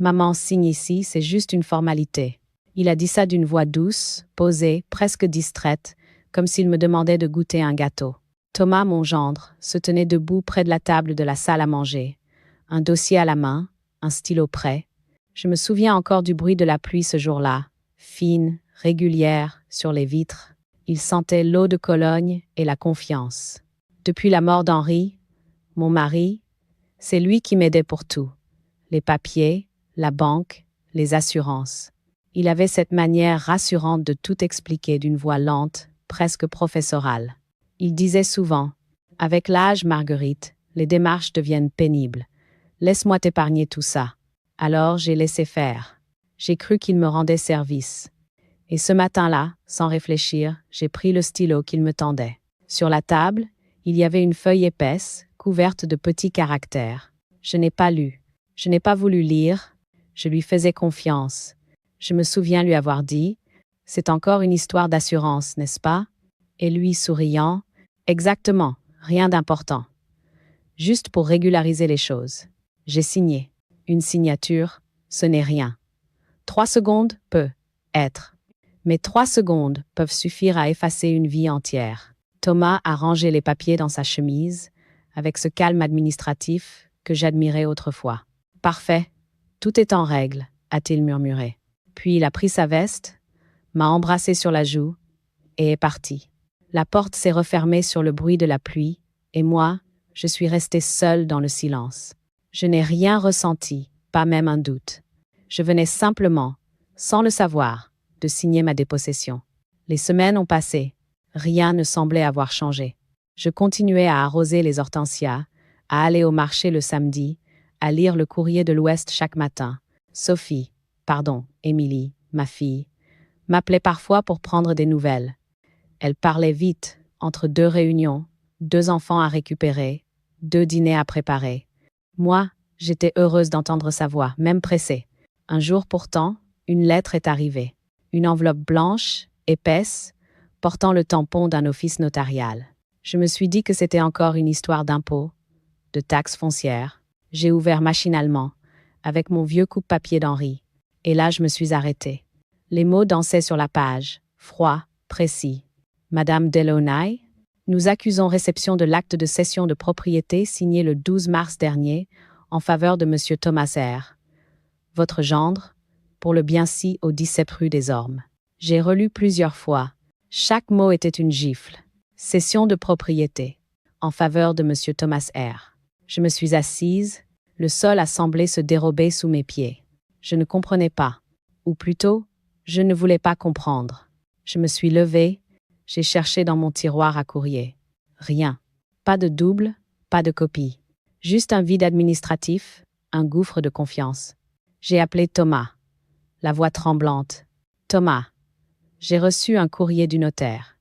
Maman signe ici, c'est juste une formalité. Il a dit ça d'une voix douce, posée, presque distraite, comme s'il me demandait de goûter un gâteau. Thomas, mon gendre, se tenait debout près de la table de la salle à manger, un dossier à la main, un stylo prêt. Je me souviens encore du bruit de la pluie ce jour-là, fine, régulière, sur les vitres. Il sentait l'eau de Cologne et la confiance. Depuis la mort d'Henri, mon mari, c'est lui qui m'aidait pour tout. Les papiers, la banque, les assurances. Il avait cette manière rassurante de tout expliquer d'une voix lente, presque professorale. Il disait souvent « Avec l'âge, Marguerite, les démarches deviennent pénibles. Laisse-moi t'épargner tout ça. » Alors j'ai laissé faire. J'ai cru qu'il me rendait service. Et ce matin-là, sans réfléchir, j'ai pris le stylo qu'il me tendait. Sur la table, il y avait une feuille épaisse, couverte de petits caractères. Je n'ai pas lu. Je n'ai pas voulu lire. Je lui faisais confiance. Je me souviens lui avoir dit « C'est encore une histoire d'assurance, n'est-ce pas ?» Et lui, souriant « Exactement, rien d'important. Juste pour régulariser les choses. » J'ai signé. Une signature, ce n'est rien. 3 secondes peut être. Mais 3 secondes peuvent suffire à effacer une vie entière. Thomas a rangé les papiers dans sa chemise, avec ce calme administratif que j'admirais autrefois. « Parfait, tout est en règle », a-t-il murmuré. Puis il a pris sa veste, m'a embrassé sur la joue et est parti. La porte s'est refermée sur le bruit de la pluie, et moi, je suis restée seule dans le silence. Je n'ai rien ressenti, pas même un doute. Je venais simplement, sans le savoir, de signer ma dépossession. Les semaines ont passé. Rien ne semblait avoir changé. Je continuais à arroser les hortensias, à aller au marché le samedi, à lire le Courrier de l'Ouest chaque matin. Émilie, ma fille, m'appelait parfois pour prendre des nouvelles. Elle parlait vite, entre 2 réunions, 2 enfants à récupérer, 2 dîners à préparer. Moi, j'étais heureuse d'entendre sa voix, même pressée. Un jour pourtant, une lettre est arrivée. Une enveloppe blanche, épaisse, portant le tampon d'un office notarial. Je me suis dit que c'était encore une histoire d'impôts, de taxes foncières. J'ai ouvert machinalement, avec mon vieux coupe-papier d'Henri. Et là, je me suis arrêtée. Les mots dansaient sur la page, froids, précis. Madame Delaunay, nous accusons réception de l'acte de cession de propriété signé le 12 mars dernier en faveur de Monsieur Thomas R. Votre gendre, pour le bien-ci au 17 rue des Ormes. J'ai relu plusieurs fois. Chaque mot était une gifle. Cession de propriété, en faveur de Monsieur Thomas R. Je me suis assise, le sol a semblé se dérober sous mes pieds. Je ne comprenais pas, ou plutôt, je ne voulais pas comprendre. Je me suis levée, j'ai cherché dans mon tiroir à courrier. Rien. Pas de double, pas de copie. Juste un vide administratif, un gouffre de confiance. J'ai appelé Thomas, la voix tremblante. « Thomas, j'ai reçu un courrier du notaire.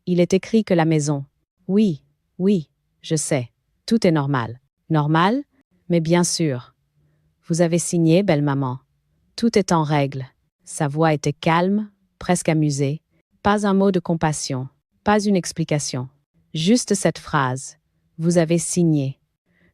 Il est écrit que la maison… » « Oui, je sais, tout est normal. »« Normal? Mais bien sûr. Vous avez signé, belle maman. Tout est en règle. » Sa voix était calme, presque amusée. Pas un mot de compassion, pas une explication. Juste cette phrase. « Vous avez signé. »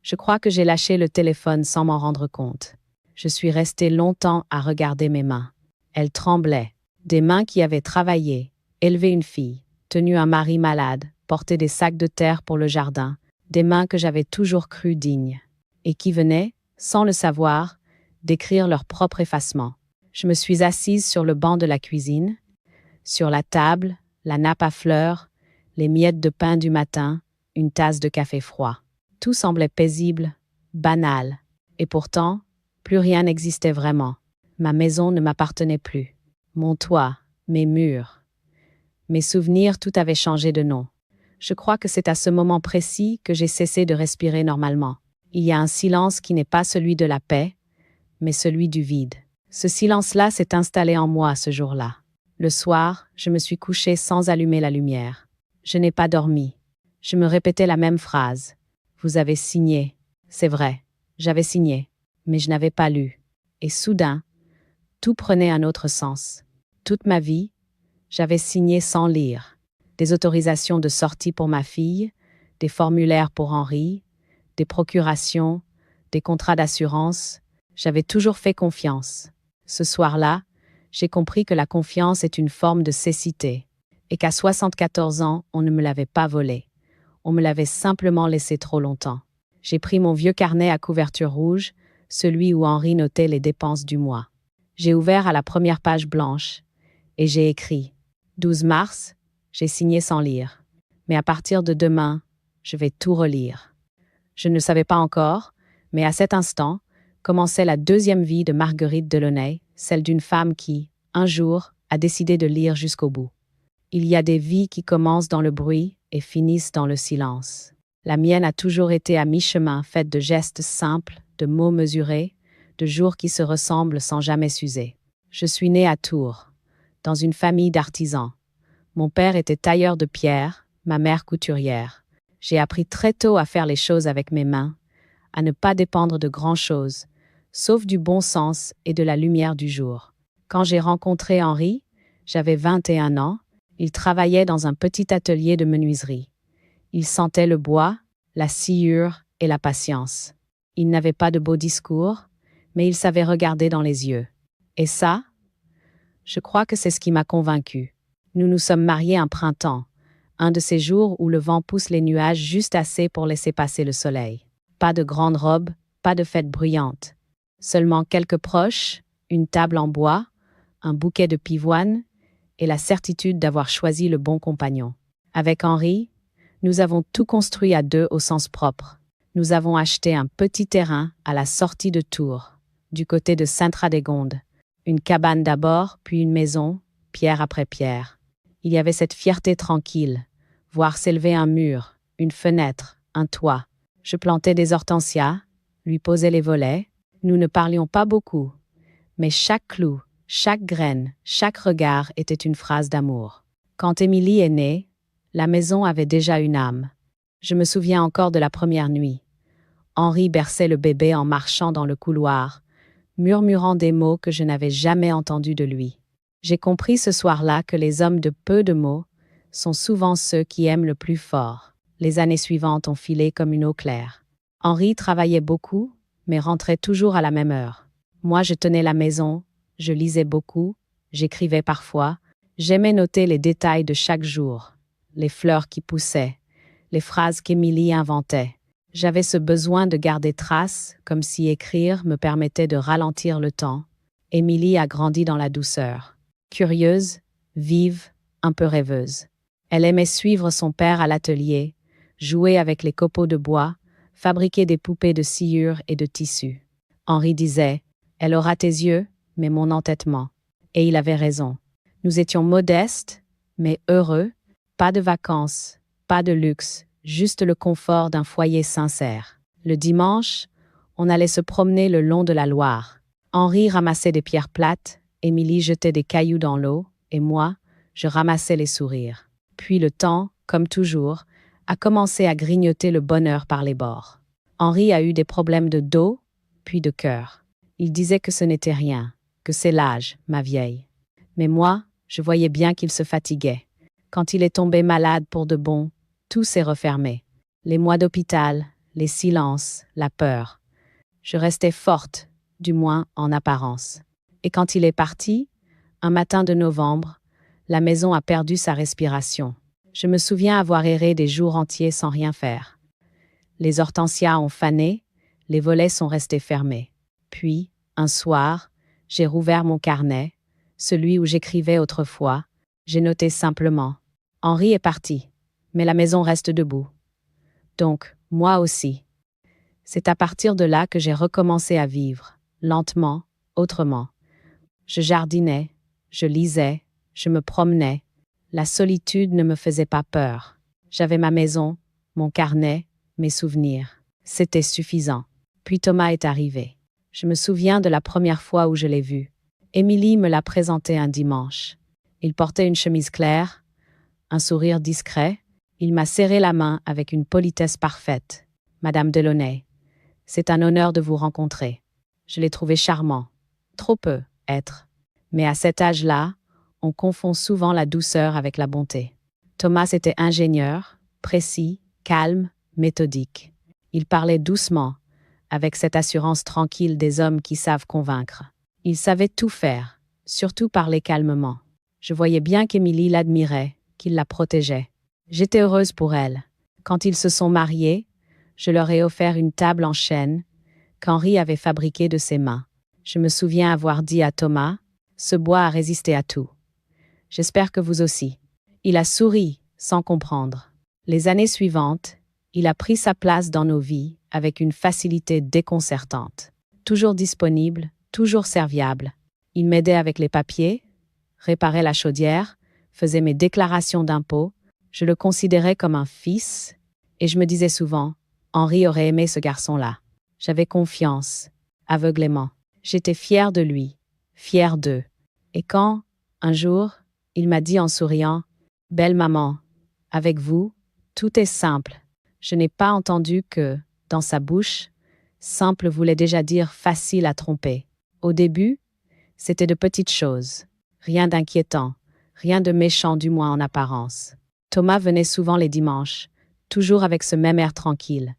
Je crois que j'ai lâché le téléphone sans m'en rendre compte. Je suis restée longtemps à regarder mes mains. Elles tremblaient. Des mains qui avaient travaillé, élevé une fille, tenu un mari malade, porté des sacs de terre pour le jardin, des mains que j'avais toujours crues dignes, et qui venaient, sans le savoir, d'écrire leur propre effacement. Je me suis assise sur le banc de la cuisine, sur la table, la nappe à fleurs, les miettes de pain du matin, une tasse de café froid. Tout semblait paisible, banal, et pourtant, plus rien n'existait vraiment. Ma maison ne m'appartenait plus. Mon toit, mes murs, mes souvenirs, tout avait changé de nom. Je crois que c'est à ce moment précis que j'ai cessé de respirer normalement. Il y a un silence qui n'est pas celui de la paix, mais celui du vide. Ce silence-là s'est installé en moi ce jour-là. Le soir, je me suis couchée sans allumer la lumière. Je n'ai pas dormi. Je me répétais la même phrase. Vous avez signé. C'est vrai, j'avais signé, mais je n'avais pas lu. Et soudain, tout prenait un autre sens. Toute ma vie, j'avais signé sans lire. Des autorisations de sortie pour ma fille, des formulaires pour Henri, des procurations, des contrats d'assurance, J'avais toujours fait confiance. Ce soir-là, j'ai compris que la confiance est une forme de cécité, et qu'à 74 ans, on ne me l'avait pas volée. On me l'avait simplement laissé trop longtemps. J'ai pris mon vieux carnet à couverture rouge, celui où Henri notait les dépenses du mois. J'ai ouvert à la première page blanche, et j'ai écrit « 12 mars », j'ai signé sans lire. Mais à partir de demain, je vais tout relire. Je ne le savais pas encore, mais à cet instant, commençait la deuxième vie de Marguerite Delaunay, celle d'une femme qui, un jour, a décidé de lire jusqu'au bout. Il y a des vies qui commencent dans le bruit et finissent dans le silence. La mienne a toujours été à mi-chemin, faite de gestes simples, de mots mesurés, de jours qui se ressemblent sans jamais s'user. Je suis née à Tours, dans une famille d'artisans. Mon père était tailleur de pierre, ma mère couturière. J'ai appris très tôt à faire les choses avec mes mains, à ne pas dépendre de grand-chose, sauf du bon sens et de la lumière du jour. Quand j'ai rencontré Henri, j'avais 21 ans, il travaillait dans un petit atelier de menuiserie. Il sentait le bois, la sciure et la patience. Il n'avait pas de beaux discours, mais il savait regarder dans les yeux. Et ça, je crois que c'est ce qui m'a convaincue. Nous nous sommes mariés un printemps, un de ces jours où le vent pousse les nuages juste assez pour laisser passer le soleil. Pas de grande robe, pas de fête bruyante. Seulement quelques proches, une table en bois, un bouquet de pivoine et la certitude d'avoir choisi le bon compagnon. Avec Henri, nous avons tout construit à deux au sens propre. Nous avons acheté un petit terrain à la sortie de Tours, du côté de Sainte-Radégonde. Une cabane d'abord, puis une maison, pierre après pierre. Il y avait cette fierté tranquille, voir s'élever un mur, une fenêtre, un toit. Je plantais des hortensias, lui posais les volets. Nous ne parlions pas beaucoup, mais chaque clou, chaque graine, chaque regard était une phrase d'amour. Quand Émilie est née, la maison avait déjà une âme. Je me souviens encore de la première nuit. Henri berçait le bébé en marchant dans le couloir, murmurant des mots que je n'avais jamais entendus de lui. J'ai compris ce soir-là que les hommes de peu de mots sont souvent ceux qui aiment le plus fort. Les années suivantes ont filé comme une eau claire. Henri travaillait beaucoup, mais rentrait toujours à la même heure. Moi, je tenais la maison, je lisais beaucoup, j'écrivais parfois, j'aimais noter les détails de chaque jour, les fleurs qui poussaient, les phrases qu'Émilie inventait. J'avais ce besoin de garder trace, comme si écrire me permettait de ralentir le temps. Émilie a grandi dans la douceur. Curieuse, vive, un peu rêveuse. Elle aimait suivre son père à l'atelier, jouer avec les copeaux de bois, fabriquer des poupées de sciure et de tissu. Henri disait « Elle aura tes yeux, mais mon entêtement ». Et il avait raison. Nous étions modestes, mais heureux. Pas de vacances, pas de luxe, juste le confort d'un foyer sincère. Le dimanche, on allait se promener le long de la Loire. Henri ramassait des pierres plates, Émilie jetait des cailloux dans l'eau, et moi, je ramassais les sourires. Puis le temps, comme toujours, a commencé à grignoter le bonheur par les bords. Henri a eu des problèmes de dos, puis de cœur. Il disait que ce n'était rien, que c'est l'âge, ma vieille. Mais moi, je voyais bien qu'il se fatiguait. Quand il est tombé malade pour de bon, tout s'est refermé. Les mois d'hôpital, les silences, la peur. Je restais forte, du moins en apparence. Et quand il est parti, un matin de novembre, la maison a perdu sa respiration. Je me souviens avoir erré des jours entiers sans rien faire. Les hortensias ont fané, les volets sont restés fermés. Puis, un soir, j'ai rouvert mon carnet, celui où j'écrivais autrefois. J'ai noté simplement « Henri est parti, mais la maison reste debout. Donc, moi aussi. » C'est à partir de là que j'ai recommencé à vivre, lentement, autrement. Je jardinais, je lisais, je me promenais. La solitude ne me faisait pas peur. J'avais ma maison, mon carnet, mes souvenirs. C'était suffisant. Puis Thomas est arrivé. Je me souviens de la première fois où je l'ai vu. Émilie me l'a présenté un dimanche. Il portait une chemise claire, un sourire discret. Il m'a serré la main avec une politesse parfaite. « Madame Delaunay, c'est un honneur de vous rencontrer. » Je l'ai trouvé charmant. Trop peu, être. Mais à cet âge-là, on confond souvent la douceur avec la bonté. Thomas était ingénieur, précis, calme, méthodique. Il parlait doucement, avec cette assurance tranquille des hommes qui savent convaincre. Il savait tout faire, surtout parler calmement. Je voyais bien qu'Émilie l'admirait, qu'il la protégeait. J'étais heureuse pour elle. Quand ils se sont mariés, je leur ai offert une table en chêne qu'Henri avait fabriquée de ses mains. Je me souviens avoir dit à Thomas, « Ce bois a résisté à tout. J'espère que vous aussi. » Il a souri, sans comprendre. Les années suivantes, il a pris sa place dans nos vies avec une facilité déconcertante. Toujours disponible, toujours serviable. Il m'aidait avec les papiers, réparait la chaudière, faisait mes déclarations d'impôts. Je le considérais comme un fils, et je me disais souvent, Henri aurait aimé ce garçon-là. J'avais confiance, aveuglément. J'étais fière de lui, fière d'eux. Et quand, un jour, il m'a dit en souriant, « Belle maman, avec vous, tout est simple. » Je n'ai pas entendu que, dans sa bouche, simple voulait déjà dire facile à tromper. Au début, c'était de petites choses. Rien d'inquiétant, rien de méchant du moins en apparence. Thomas venait souvent les dimanches, toujours avec ce même air tranquille.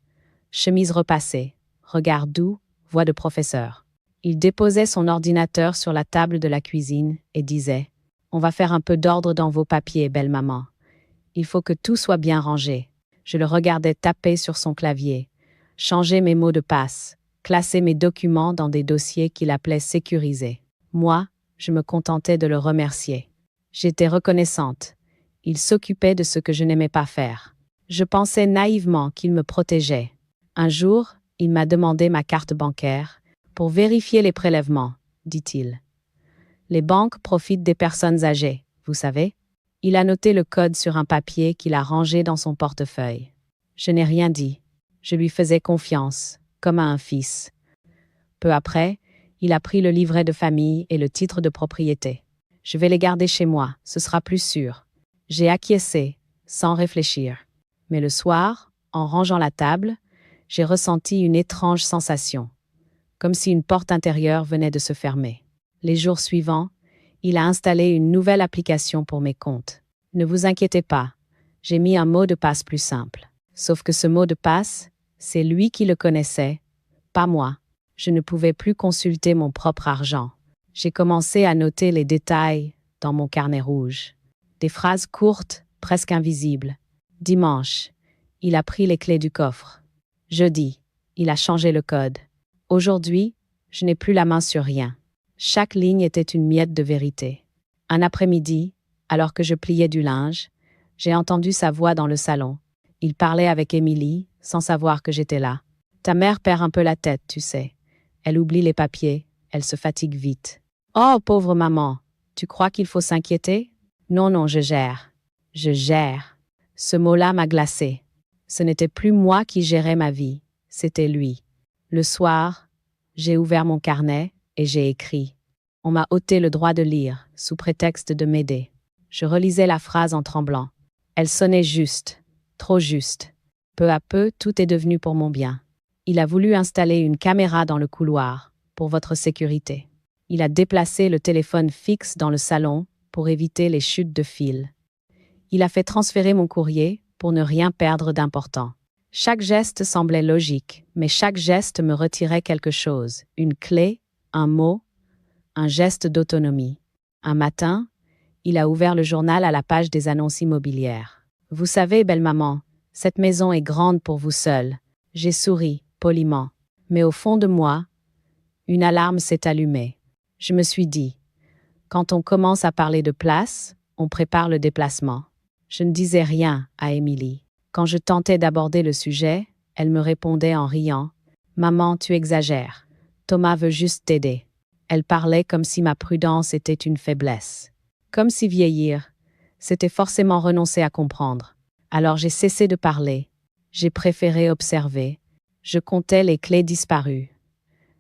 Chemise repassée, regard doux, voix de professeur. Il déposait son ordinateur sur la table de la cuisine et disait « On va faire un peu d'ordre dans vos papiers, belle maman. Il faut que tout soit bien rangé. » Je le regardais taper sur son clavier, changer mes mots de passe, classer mes documents dans des dossiers qu'il appelait sécurisés. Moi, je me contentais de le remercier. J'étais reconnaissante. Il s'occupait de ce que je n'aimais pas faire. Je pensais naïvement qu'il me protégeait. Un jour, il m'a demandé ma carte bancaire pour vérifier les prélèvements, dit-il. Les banques profitent des personnes âgées, vous savez. Il a noté le code sur un papier qu'il a rangé dans son portefeuille. Je n'ai rien dit. Je lui faisais confiance, comme à un fils. Peu après, il a pris le livret de famille et le titre de propriété. Je vais les garder chez moi, ce sera plus sûr. J'ai acquiescé, sans réfléchir. Mais le soir, en rangeant la table, j'ai ressenti une étrange sensation, comme si une porte intérieure venait de se fermer. Les jours suivants, il a installé une nouvelle application pour mes comptes. Ne vous inquiétez pas, j'ai mis un mot de passe plus simple. Sauf que ce mot de passe, c'est lui qui le connaissait, pas moi. Je ne pouvais plus consulter mon propre argent. J'ai commencé à noter les détails dans mon carnet rouge. Des phrases courtes, presque invisibles. Dimanche, il a pris les clés du coffre. Jeudi, il a changé le code. Aujourd'hui, je n'ai plus la main sur rien. Chaque ligne était une miette de vérité. Un après-midi, alors que je pliais du linge, j'ai entendu sa voix dans le salon. Il parlait avec Émilie, sans savoir que j'étais là. « Ta mère perd un peu la tête, tu sais. Elle oublie les papiers, elle se fatigue vite. »« Oh, pauvre maman, tu crois qu'il faut s'inquiéter ? » ?»« Non, non, je gère. Je gère. » Ce mot-là m'a glacée. Ce n'était plus moi qui gérais ma vie, c'était lui. Le soir, j'ai ouvert mon carnet et j'ai écrit. On m'a ôté le droit de lire, sous prétexte de m'aider. Je relisais la phrase en tremblant. Elle sonnait juste, trop juste. Peu à peu, tout est devenu pour mon bien. Il a voulu installer une caméra dans le couloir, pour votre sécurité. Il a déplacé le téléphone fixe dans le salon pour éviter les chutes de fil. Il a fait transférer mon courrier pour ne rien perdre d'important. Chaque geste semblait logique, mais chaque geste me retirait quelque chose. Une clé, un mot, un geste d'autonomie. Un matin, il a ouvert le journal à la page des annonces immobilières. « Vous savez, belle maman, cette maison est grande pour vous seule. » J'ai souri, poliment. Mais au fond de moi, une alarme s'est allumée. Je me suis dit, quand on commence à parler de place, on prépare le déplacement. Je ne disais rien à Émilie. Quand je tentais d'aborder le sujet, elle me répondait en riant, « Maman, tu exagères. Thomas veut juste t'aider. » Elle parlait comme si ma prudence était une faiblesse. Comme si vieillir, c'était forcément renoncer à comprendre. Alors j'ai cessé de parler. J'ai préféré observer. Je comptais les clés disparues,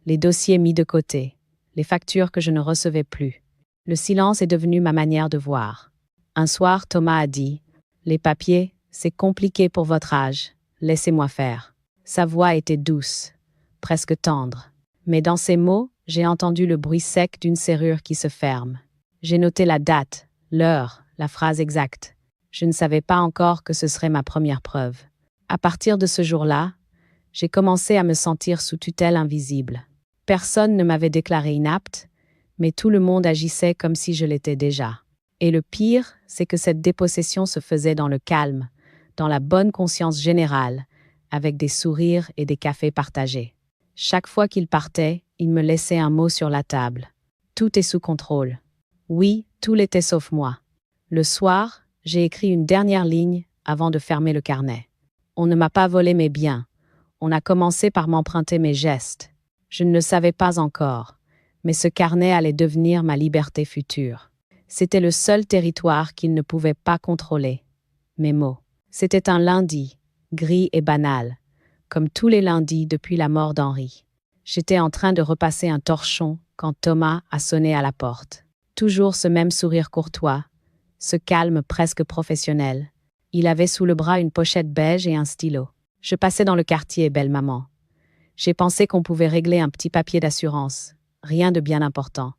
les dossiers mis de côté, les factures que je ne recevais plus. Le silence est devenu ma manière de voir. Un soir, Thomas a dit, « Les papiers, c'est compliqué pour votre âge. Laissez-moi faire. » Sa voix était douce, presque tendre. Mais dans ses mots, j'ai entendu le bruit sec d'une serrure qui se ferme. J'ai noté la date, l'heure, la phrase exacte. Je ne savais pas encore que ce serait ma première preuve. À partir de ce jour-là, J'ai commencé à me sentir sous tutelle invisible. Personne ne m'avait déclaré inapte, mais tout le monde agissait comme si je l'étais déjà. Et le pire, c'est que cette dépossession se faisait dans le calme, dans la bonne conscience générale, avec des sourires et des cafés partagés. Chaque fois qu'il partait, il me laissait un mot sur la table. Tout est sous contrôle. Oui, tout l'était sauf moi. Le soir, j'ai écrit une dernière ligne avant de fermer le carnet. On ne m'a pas volé mes biens. On a commencé par m'emprunter mes gestes. Je ne le savais pas encore, mais ce carnet allait devenir ma liberté future. C'était le seul territoire qu'il ne pouvait pas contrôler. Mes mots. C'était un lundi, gris et banal, comme tous les lundis depuis la mort d'Henri. J'étais en train de repasser un torchon quand Thomas a sonné à la porte. Toujours ce même sourire courtois, ce calme presque professionnel. Il avait sous le bras une pochette beige et un stylo. Je passais dans le quartier, belle maman. J'ai pensé qu'on pouvait régler un petit papier d'assurance. Rien de bien important.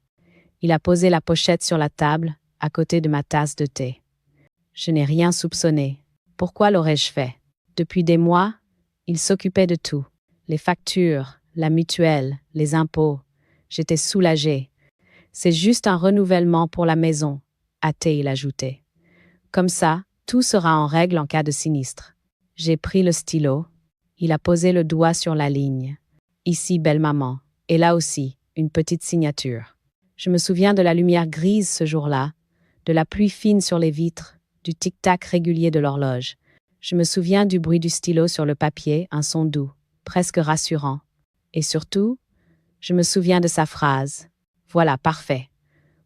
Il a posé la pochette sur la table, à côté de ma tasse de thé. Je n'ai rien soupçonné. Pourquoi l'aurais-je fait? Depuis des mois, il s'occupait de tout. Les factures, la mutuelle, les impôts. J'étais soulagée. C'est juste un renouvellement pour la maison, a-t-il ajouté. Comme ça, tout sera en règle en cas de sinistre. J'ai pris le stylo. Il a posé le doigt sur la ligne. Ici, belle maman. Et là aussi, une petite signature. Je me souviens de la lumière grise ce jour-là, de la pluie fine sur les vitres, du tic-tac régulier de l'horloge. Je me souviens du bruit du stylo sur le papier, un son doux, presque rassurant. Et surtout, je me souviens de sa phrase. Voilà, parfait.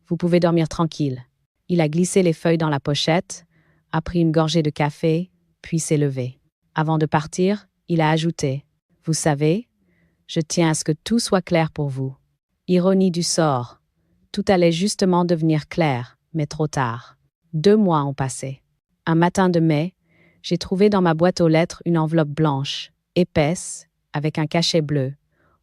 Vous pouvez dormir tranquille. Il a glissé les feuilles dans la pochette, a pris une gorgée de café, puis s'est levé. Avant de partir, il a ajouté « Vous savez, je tiens à ce que tout soit clair pour vous. » Ironie du sort. Tout allait justement devenir clair, mais trop tard. 2 mois ont passé. Un matin de mai, j'ai trouvé dans ma boîte aux lettres une enveloppe blanche, épaisse, avec un cachet bleu.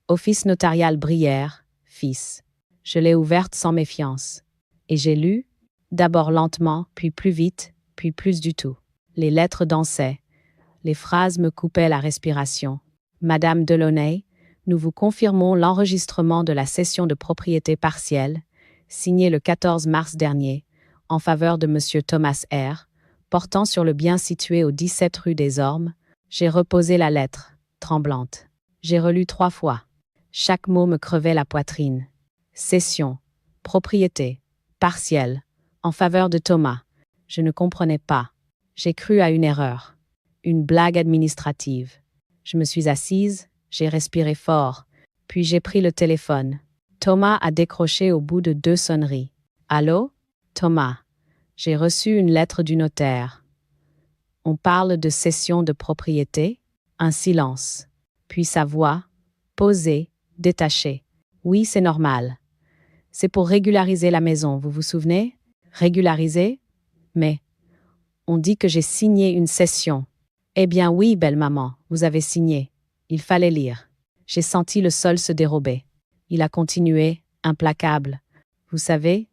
Office notarial Brière, fils. Je l'ai ouverte sans méfiance. Et j'ai lu, d'abord lentement, puis plus vite, puis plus du tout. Les lettres dansaient. Les phrases me coupaient la respiration. Madame Delaunay, nous vous confirmons l'enregistrement de la cession de propriété partielle, signée le 14 mars dernier, en faveur de M. Thomas R., portant sur le bien situé au 17 rue des Ormes. J'ai reposé la lettre, tremblante. J'ai relu 3 fois. Chaque mot me crevait la poitrine. Cession, propriété, partielle, en faveur de Thomas. Je ne comprenais pas. J'ai cru à une erreur. Une blague administrative. Je me suis assise, j'ai respiré fort, puis j'ai pris le téléphone. Thomas a décroché au bout de 2 sonneries. Allô? Thomas. J'ai reçu une lettre du notaire. On parle de cession de propriété? Un silence. Puis sa voix, posée, détachée. Oui, c'est normal. C'est pour régulariser la maison, vous vous souvenez? Régulariser? Mais on dit que j'ai signé une cession. Eh bien oui, belle maman, vous avez signé. Il fallait lire. J'ai senti le sol se dérober. Il a continué, implacable. Vous savez,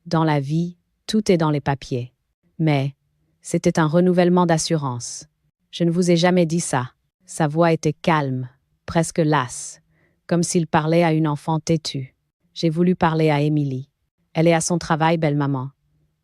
dans la vie, tout est dans les papiers. Mais c'était un renouvellement d'assurance. Je ne vous ai jamais dit ça. Sa voix était calme, presque lasse, comme s'il parlait à une enfant têtue. J'ai voulu parler à Émilie. Elle est à son travail, belle maman.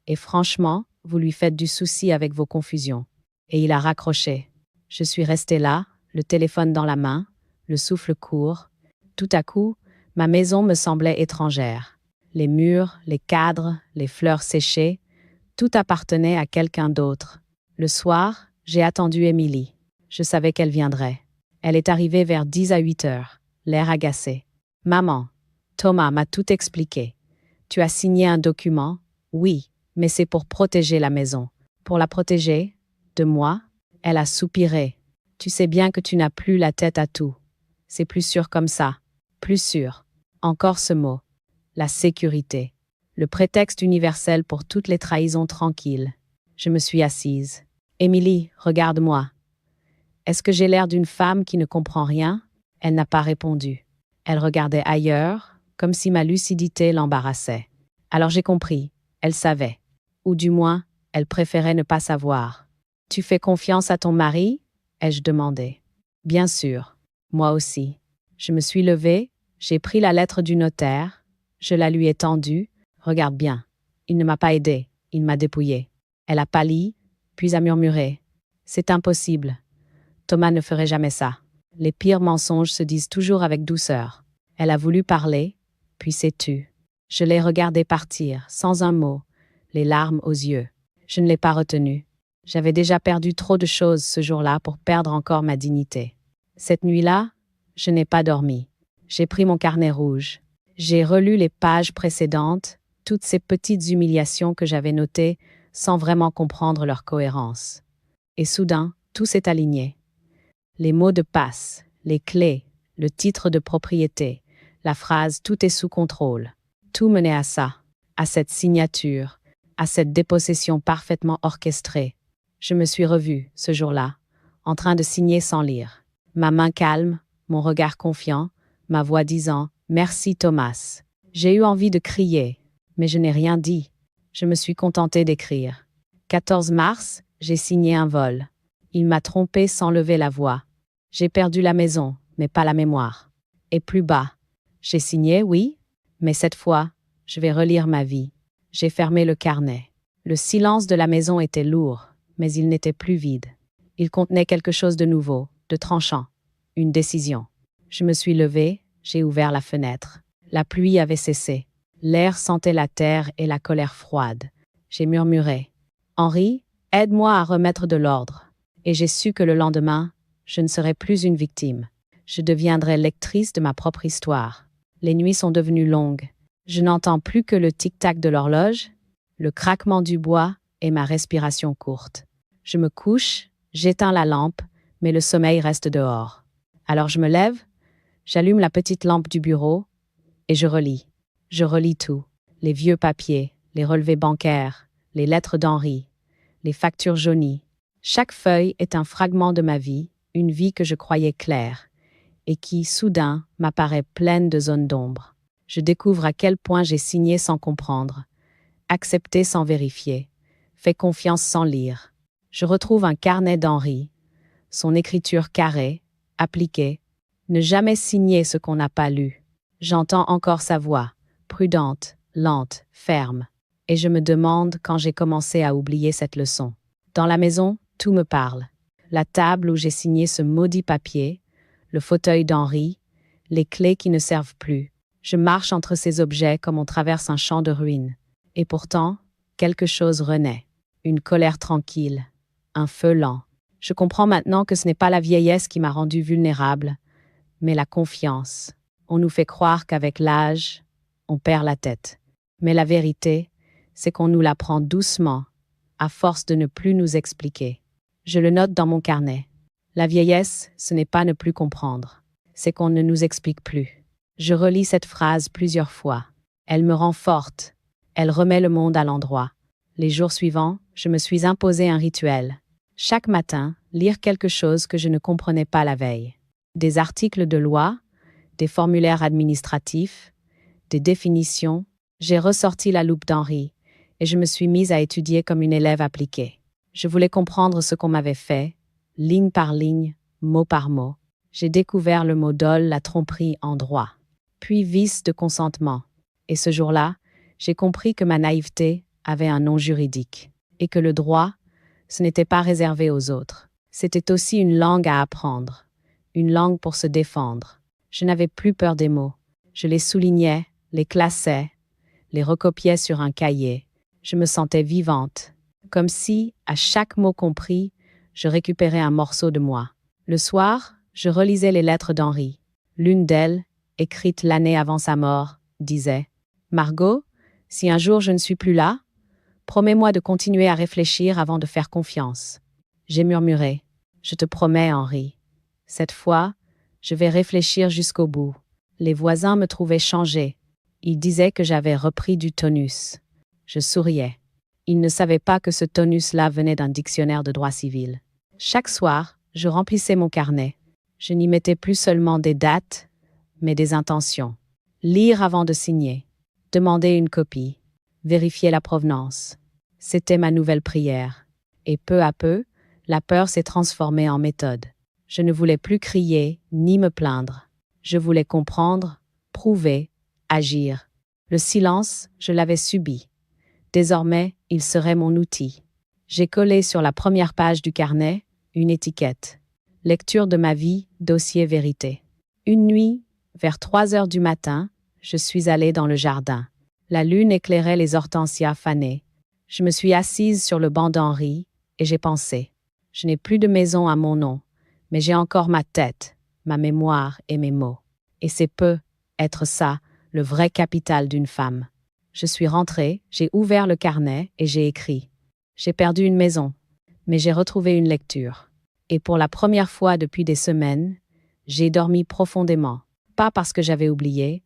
Et franchement, vous lui faites du souci avec vos confusions. Et il a raccroché. Je suis restée là, le téléphone dans la main, le souffle court. Tout à coup, ma maison me semblait étrangère. Les murs, les cadres, les fleurs séchées, tout appartenait à quelqu'un d'autre. Le soir, j'ai attendu Émilie. Je savais qu'elle viendrait. Elle est arrivée vers 10 à 8 heures, l'air agacé. « Maman, Thomas m'a tout expliqué. Tu as signé un document? Oui, mais c'est pour protéger la maison. Pour la protéger? De moi? Elle a soupiré. Tu sais bien que tu n'as plus la tête à tout. C'est plus sûr comme ça. Plus sûr. Encore ce mot. La sécurité. Le prétexte universel pour toutes les trahisons tranquilles. Je me suis assise. Émilie, regarde-moi. Est-ce que j'ai l'air d'une femme qui ne comprend rien? Elle n'a pas répondu. Elle regardait ailleurs, comme si ma lucidité l'embarrassait. Alors j'ai compris. Elle savait. Ou du moins, elle préférait ne pas savoir. Tu fais confiance à ton mari? Ai-je demandé. Bien sûr. Moi aussi. Je me suis levée, j'ai pris la lettre du notaire, je la lui ai tendue. Regarde bien. Il ne m'a pas aidée, il m'a dépouillée. Elle a pâli, puis a murmuré. C'est impossible. Thomas ne ferait jamais ça. Les pires mensonges se disent toujours avec douceur. Elle a voulu parler, puis s'est tue. Je l'ai regardée partir, sans un mot, les larmes aux yeux. Je ne l'ai pas retenue. J'avais déjà perdu trop de choses ce jour-là pour perdre encore ma dignité. Cette nuit-là, je n'ai pas dormi. J'ai pris mon carnet rouge. J'ai relu les pages précédentes, toutes ces petites humiliations que j'avais notées sans vraiment comprendre leur cohérence. Et soudain, tout s'est aligné. Les mots de passe, les clés, le titre de propriété, la phrase « tout est sous contrôle ». Tout menait à ça, à cette signature, à cette dépossession parfaitement orchestrée. Je me suis revue, ce jour-là, en train de signer sans lire. Ma main calme, mon regard confiant, ma voix disant « Merci Thomas ». J'ai eu envie de crier, mais je n'ai rien dit. Je me suis contentée d'écrire. 14 mars, j'ai signé un vol. Il m'a trompée sans lever la voix. J'ai perdu la maison, mais pas la mémoire. Et plus bas, j'ai signé, oui, mais cette fois, je vais relire ma vie. J'ai fermé le carnet. Le silence de la maison était lourd, mais il n'était plus vide. Il contenait quelque chose de nouveau, de tranchant. Une décision. Je me suis levée, j'ai ouvert la fenêtre. La pluie avait cessé. L'air sentait la terre et la colère froide. J'ai murmuré. « Henri, aide-moi à remettre de l'ordre. » Et j'ai su que le lendemain, je ne serais plus une victime. Je deviendrais lectrice de ma propre histoire. Les nuits sont devenues longues. Je n'entends plus que le tic-tac de l'horloge, le craquement du bois et ma respiration courte. Je me couche, j'éteins la lampe, mais le sommeil reste dehors. Alors je me lève, j'allume la petite lampe du bureau et je relis. Je relis tout. Les vieux papiers, les relevés bancaires, les lettres d'Henri, les factures jaunies. Chaque feuille est un fragment de ma vie, une vie que je croyais claire, et qui, soudain, m'apparaît pleine de zones d'ombre. Je découvre à quel point j'ai signé sans comprendre, accepté sans vérifier, fait confiance sans lire. Je retrouve un carnet d'Henri, son écriture carrée, appliquée, ne jamais signer ce qu'on n'a pas lu. J'entends encore sa voix, prudente, lente, ferme, et je me demande quand j'ai commencé à oublier cette leçon. Dans la maison, tout me parle. La table où j'ai signé ce maudit papier, le fauteuil d'Henri, les clés qui ne servent plus. Je marche entre ces objets comme on traverse un champ de ruines. Et pourtant, quelque chose renaît. Une colère tranquille, un feu lent. Je comprends maintenant que ce n'est pas la vieillesse qui m'a rendue vulnérable, mais la confiance. On nous fait croire qu'avec l'âge, on perd la tête. Mais la vérité, c'est qu'on nous l'apprend doucement, à force de ne plus nous expliquer. Je le note dans mon carnet. La vieillesse, ce n'est pas ne plus comprendre, c'est qu'on ne nous explique plus. Je relis cette phrase plusieurs fois. Elle me rend forte. Elle remet le monde à l'endroit. Les jours suivants, je me suis imposé un rituel. Chaque matin, lire quelque chose que je ne comprenais pas la veille. Des articles de loi, des formulaires administratifs, des définitions. J'ai ressorti la loupe d'Henri et je me suis mise à étudier comme une élève appliquée. Je voulais comprendre ce qu'on m'avait fait, ligne par ligne, mot par mot. J'ai découvert le mot dol, la tromperie en droit, puis vice de consentement. Et ce jour-là, j'ai compris que ma naïveté avait un nom juridique et que le droit, ce n'était pas réservé aux autres. C'était aussi une langue à apprendre, une langue pour se défendre. Je n'avais plus peur des mots. Je les soulignais, les classais, les recopiais sur un cahier. Je me sentais vivante, comme si, à chaque mot compris, je récupérais un morceau de moi. Le soir, je relisais les lettres d'Henri. L'une d'elles, écrite l'année avant sa mort, disait « Margot, si un jour je ne suis plus là, promets-moi de continuer à réfléchir avant de faire confiance. » J'ai murmuré « Je te promets, Henri. Cette fois, je vais réfléchir jusqu'au bout. » Les voisins me trouvaient changée. Ils disaient que j'avais repris du tonus. Je souriais. Ils ne savaient pas que ce tonus-là venait d'un dictionnaire de droit civil. Chaque soir, je remplissais mon carnet. Je n'y mettais plus seulement des dates, mais des intentions. Lire avant de signer. Demander une copie. Vérifier la provenance. C'était ma nouvelle prière. Et peu à peu, la peur s'est transformée en méthode. Je ne voulais plus crier ni me plaindre. Je voulais comprendre, prouver, agir. Le silence, je l'avais subi. Désormais, il serait mon outil. J'ai collé sur la première page du carnet une étiquette. Lecture de ma vie, dossier vérité. Une nuit, vers 3 heures du matin, je suis allée dans le jardin. La lune éclairait les hortensias fanées. Je me suis assise sur le banc d'Henri et j'ai pensé. Je n'ai plus de maison à mon nom, mais j'ai encore ma tête, ma mémoire et mes mots. Et c'est peu, être ça, le vrai capital d'une femme. Je suis rentrée, j'ai ouvert le carnet et j'ai écrit. J'ai perdu une maison, mais j'ai retrouvé une lecture. Et pour la première fois depuis des semaines, j'ai dormi profondément. Pas parce que j'avais oublié,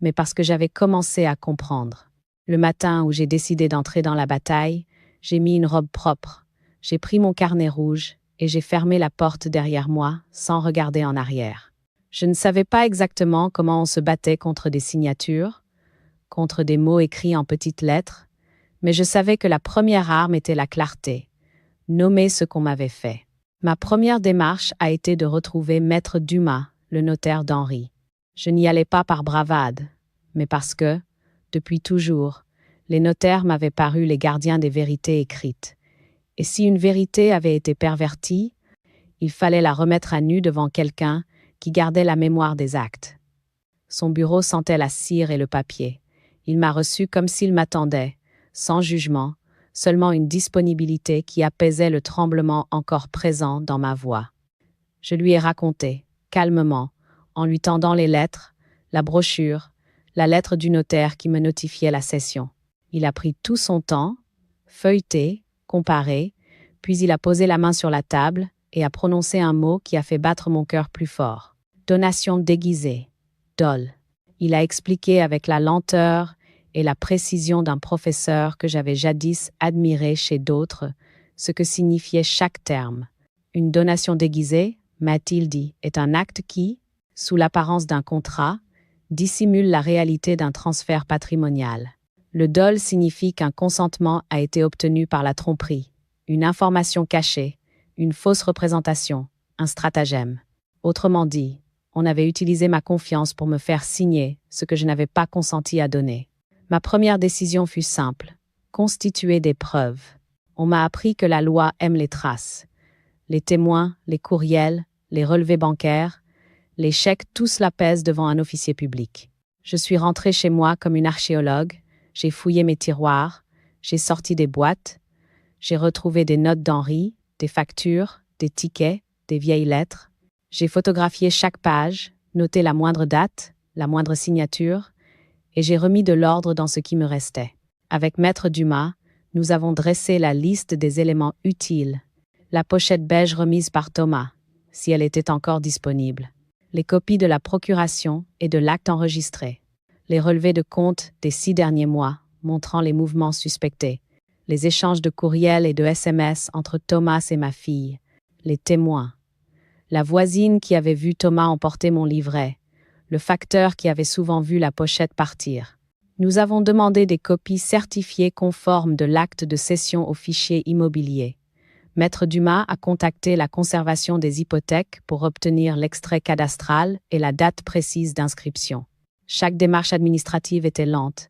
mais parce que j'avais commencé à comprendre. Le matin où j'ai décidé d'entrer dans la bataille, j'ai mis une robe propre, j'ai pris mon carnet rouge et j'ai fermé la porte derrière moi sans regarder en arrière. Je ne savais pas exactement comment on se battait contre des signatures, contre des mots écrits en petites lettres, mais je savais que la première arme était la clarté, nommer ce qu'on m'avait fait. Ma première démarche a été de retrouver Maître Dumas, le notaire d'Henri. Je n'y allais pas par bravade, mais parce que, depuis toujours, les notaires m'avaient paru les gardiens des vérités écrites. Et si une vérité avait été pervertie, il fallait la remettre à nu devant quelqu'un qui gardait la mémoire des actes. Son bureau sentait la cire et le papier. Il m'a reçu comme s'il m'attendait, sans jugement, seulement une disponibilité qui apaisait le tremblement encore présent dans ma voix. Je lui ai raconté, calmement, en lui tendant les lettres, la brochure, la lettre du notaire qui me notifiait la cession. Il a pris tout son temps, feuilleté, comparé, puis il a posé la main sur la table et a prononcé un mot qui a fait battre mon cœur plus fort. Donation déguisée, dol. Il a expliqué avec la lenteur et la précision d'un professeur que j'avais jadis admiré chez d'autres ce que signifiait chaque terme. Une donation déguisée, m'a-t-il dit, est un acte qui, sous l'apparence d'un contrat, dissimule la réalité d'un transfert patrimonial. Le dol signifie qu'un consentement a été obtenu par la tromperie, une information cachée, une fausse représentation, un stratagème. Autrement dit, on avait utilisé ma confiance pour me faire signer ce que je n'avais pas consenti à donner. Ma première décision fut simple, constituer des preuves. On m'a appris que la loi aime les traces. Les témoins, les courriels, les relevés bancaires, les chèques, tout cela pèse devant un officier public. Je suis rentrée chez moi comme une archéologue, j'ai fouillé mes tiroirs, j'ai sorti des boîtes, j'ai retrouvé des notes d'Henri, des factures, des tickets, des vieilles lettres. J'ai photographié chaque page, noté la moindre date, la moindre signature, et j'ai remis de l'ordre dans ce qui me restait. Avec Maître Dumas, nous avons dressé la liste des éléments utiles. La pochette beige remise par Thomas, si elle était encore disponible. Les copies de la procuration et de l'acte enregistré. Les relevés de compte des 6 derniers mois, montrant les mouvements suspectés. Les échanges de courriels et de SMS entre Thomas et ma fille. Les témoins. La voisine qui avait vu Thomas emporter mon livret. Le facteur qui avait souvent vu la pochette partir. Nous avons demandé des copies certifiées conformes de l'acte de cession au fichier immobilier. Maître Dumas a contacté la conservation des hypothèques pour obtenir l'extrait cadastral et la date précise d'inscription. Chaque démarche administrative était lente,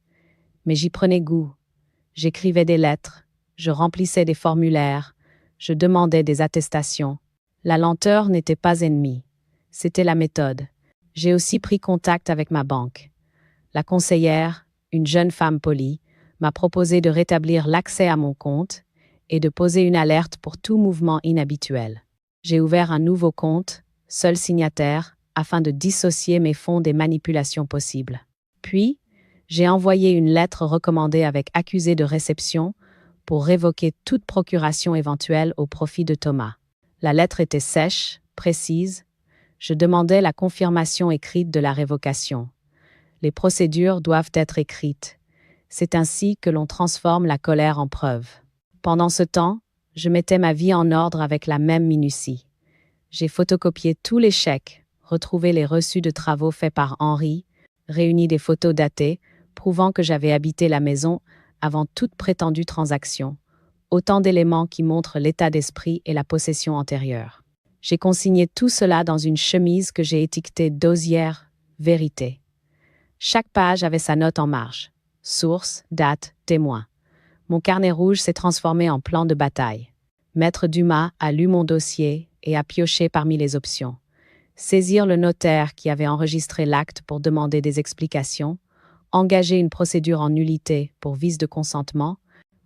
mais j'y prenais goût. J'écrivais des lettres, je remplissais des formulaires, je demandais des attestations. La lenteur n'était pas ennemie, c'était la méthode. J'ai aussi pris contact avec ma banque. La conseillère, une jeune femme polie, m'a proposé de rétablir l'accès à mon compte et de poser une alerte pour tout mouvement inhabituel. J'ai ouvert un nouveau compte, seul signataire, afin de dissocier mes fonds des manipulations possibles. Puis, j'ai envoyé une lettre recommandée avec accusé de réception pour révoquer toute procuration éventuelle au profit de Thomas. La lettre était sèche, précise. Je demandais la confirmation écrite de la révocation. Les procédures doivent être écrites. C'est ainsi que l'on transforme la colère en preuve. Pendant ce temps, je mettais ma vie en ordre avec la même minutie. J'ai photocopié tous les chèques, retrouvé les reçus de travaux faits par Henri, réuni des photos datées, prouvant que j'avais habité la maison avant toute prétendue transaction. Autant d'éléments qui montrent l'état d'esprit et la possession antérieure. J'ai consigné tout cela dans une chemise que j'ai étiquetée d'osière vérité. Chaque page avait sa note en marge. Source, date, témoin. Mon carnet rouge s'est transformé en plan de bataille. Maître Dumas a lu mon dossier et a pioché parmi les options. Saisir le notaire qui avait enregistré l'acte pour demander des explications, engager une procédure en nullité pour vice de consentement,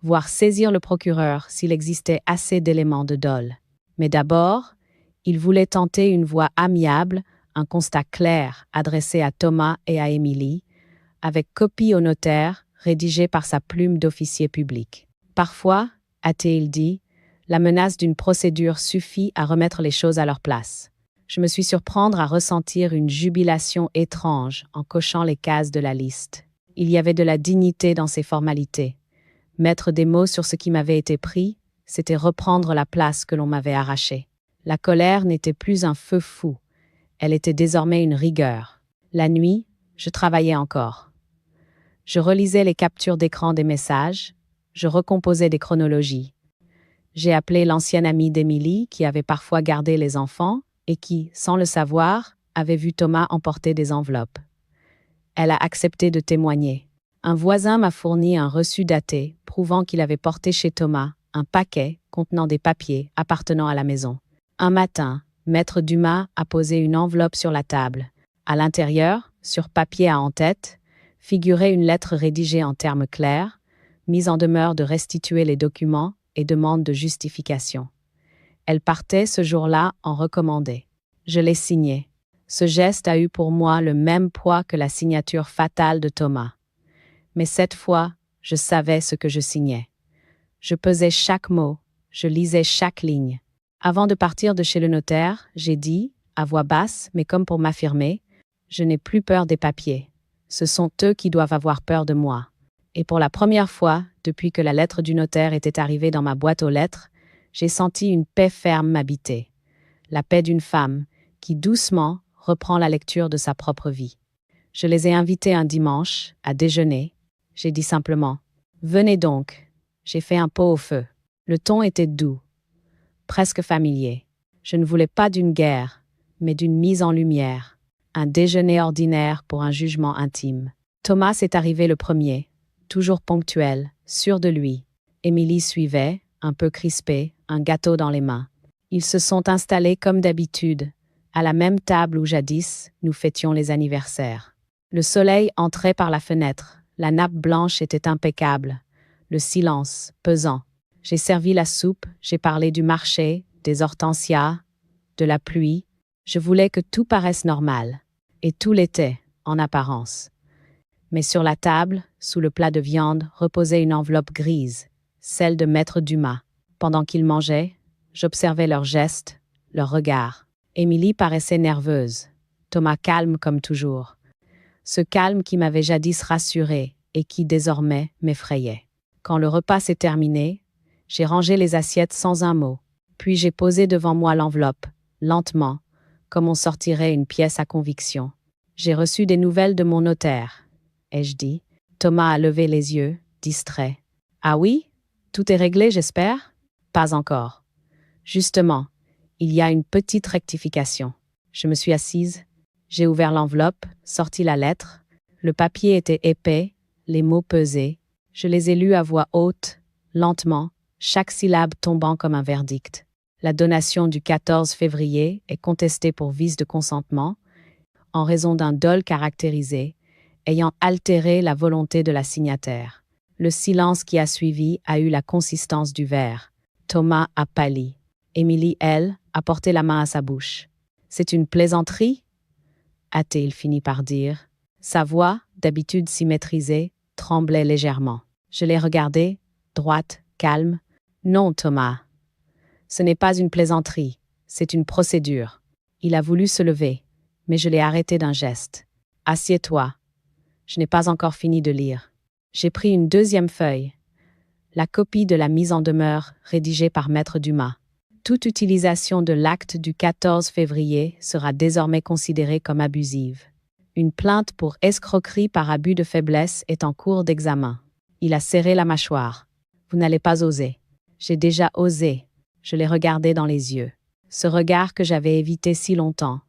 voire saisir le procureur s'il existait assez d'éléments de dol. Mais d'abord, il voulait tenter une voie amiable, un constat clair adressé à Thomas et à Émilie, avec copie au notaire, rédigé par sa plume d'officier public. Parfois, a-t-il dit, la menace d'une procédure suffit à remettre les choses à leur place. Je me suis surprendre à ressentir une jubilation étrange en cochant les cases de la liste. Il y avait de la dignité dans ces formalités. Mettre des mots sur ce qui m'avait été pris, c'était reprendre la place que l'on m'avait arrachée. La colère n'était plus un feu fou, elle était désormais une rigueur. La nuit, je travaillais encore. Je relisais les captures d'écran des messages, je recomposais des chronologies. J'ai appelé l'ancienne amie d'Émilie qui avait parfois gardé les enfants et qui, sans le savoir, avait vu Thomas emporter des enveloppes. Elle a accepté de témoigner. Un voisin m'a fourni un reçu daté prouvant qu'il avait porté chez Thomas un paquet contenant des papiers appartenant à la maison. Un matin, Maître Dumas a posé une enveloppe sur la table. À l'intérieur, sur papier à en-tête, figurait une lettre rédigée en termes clairs, mise en demeure de restituer les documents et demande de justification. Elle partait ce jour-là en recommandée. Je l'ai signée. Ce geste a eu pour moi le même poids que la signature fatale de Thomas. Mais cette fois, je savais ce que je signais. Je pesais chaque mot, je lisais chaque ligne. Avant de partir de chez le notaire, j'ai dit, à voix basse, mais comme pour m'affirmer, je n'ai plus peur des papiers. Ce sont eux qui doivent avoir peur de moi. Et pour la première fois, depuis que la lettre du notaire était arrivée dans ma boîte aux lettres, j'ai senti une paix ferme m'habiter. La paix d'une femme qui, doucement, reprend la lecture de sa propre vie. Je les ai invités un dimanche, à déjeuner. J'ai dit simplement « Venez donc ». J'ai fait un pot au feu. Le ton était doux, presque familier. Je ne voulais pas d'une guerre, mais d'une mise en lumière. Un déjeuner ordinaire pour un jugement intime. Thomas est arrivé le premier, toujours ponctuel, sûr de lui. Émilie suivait, un peu crispée, un gâteau dans les mains. Ils se sont installés comme d'habitude, à la même table où jadis nous fêtions les anniversaires. Le soleil entrait par la fenêtre, la nappe blanche était impeccable, le silence pesant. J'ai servi la soupe, j'ai parlé du marché, des hortensias, de la pluie. Je voulais que tout paraisse normal, et tout l'était, en apparence. Mais sur la table, sous le plat de viande, reposait une enveloppe grise, celle de Maître Dumas. Pendant qu'ils mangeaient, j'observais leurs gestes, leurs regards. Émilie paraissait nerveuse, Thomas calme comme toujours. Ce calme qui m'avait jadis rassuré et qui désormais m'effrayait. Quand le repas s'est terminé, j'ai rangé les assiettes sans un mot, puis j'ai posé devant moi l'enveloppe, lentement, comme on sortirait une pièce à conviction. J'ai reçu des nouvelles de mon notaire, ai-je dit. Thomas a levé les yeux, distrait. Ah oui? Tout est réglé, j'espère? Pas encore. Justement, il y a une petite rectification. Je me suis assise, j'ai ouvert l'enveloppe, sorti la lettre. Le papier était épais, les mots pesés. Je les ai lus à voix haute, lentement, chaque syllabe tombant comme un verdict. La donation du 14 février est contestée pour vice de consentement, en raison d'un dol caractérisé, ayant altéré la volonté de la signataire. Le silence qui a suivi a eu la consistance du verre. Thomas a pâli. Émilie, elle, a porté la main à sa bouche. « C'est une plaisanterie » a-t-il fini par dire. Sa voix, d'habitude si maîtrisée, tremblait légèrement. Je l'ai regardé, droite, calme. « Non, Thomas. Ce n'est pas une plaisanterie, c'est une procédure. » Il a voulu se lever, mais je l'ai arrêté d'un geste. « Assieds-toi. Je n'ai pas encore fini de lire. » J'ai pris une deuxième feuille, la copie de la mise en demeure rédigée par Maître Dumas. Toute utilisation de l'acte du 14 février sera désormais considérée comme abusive. Une plainte pour escroquerie par abus de faiblesse est en cours d'examen. Il a serré la mâchoire. Vous n'allez pas oser. J'ai déjà osé. Je l'ai regardé dans les yeux. Ce regard que j'avais évité si longtemps,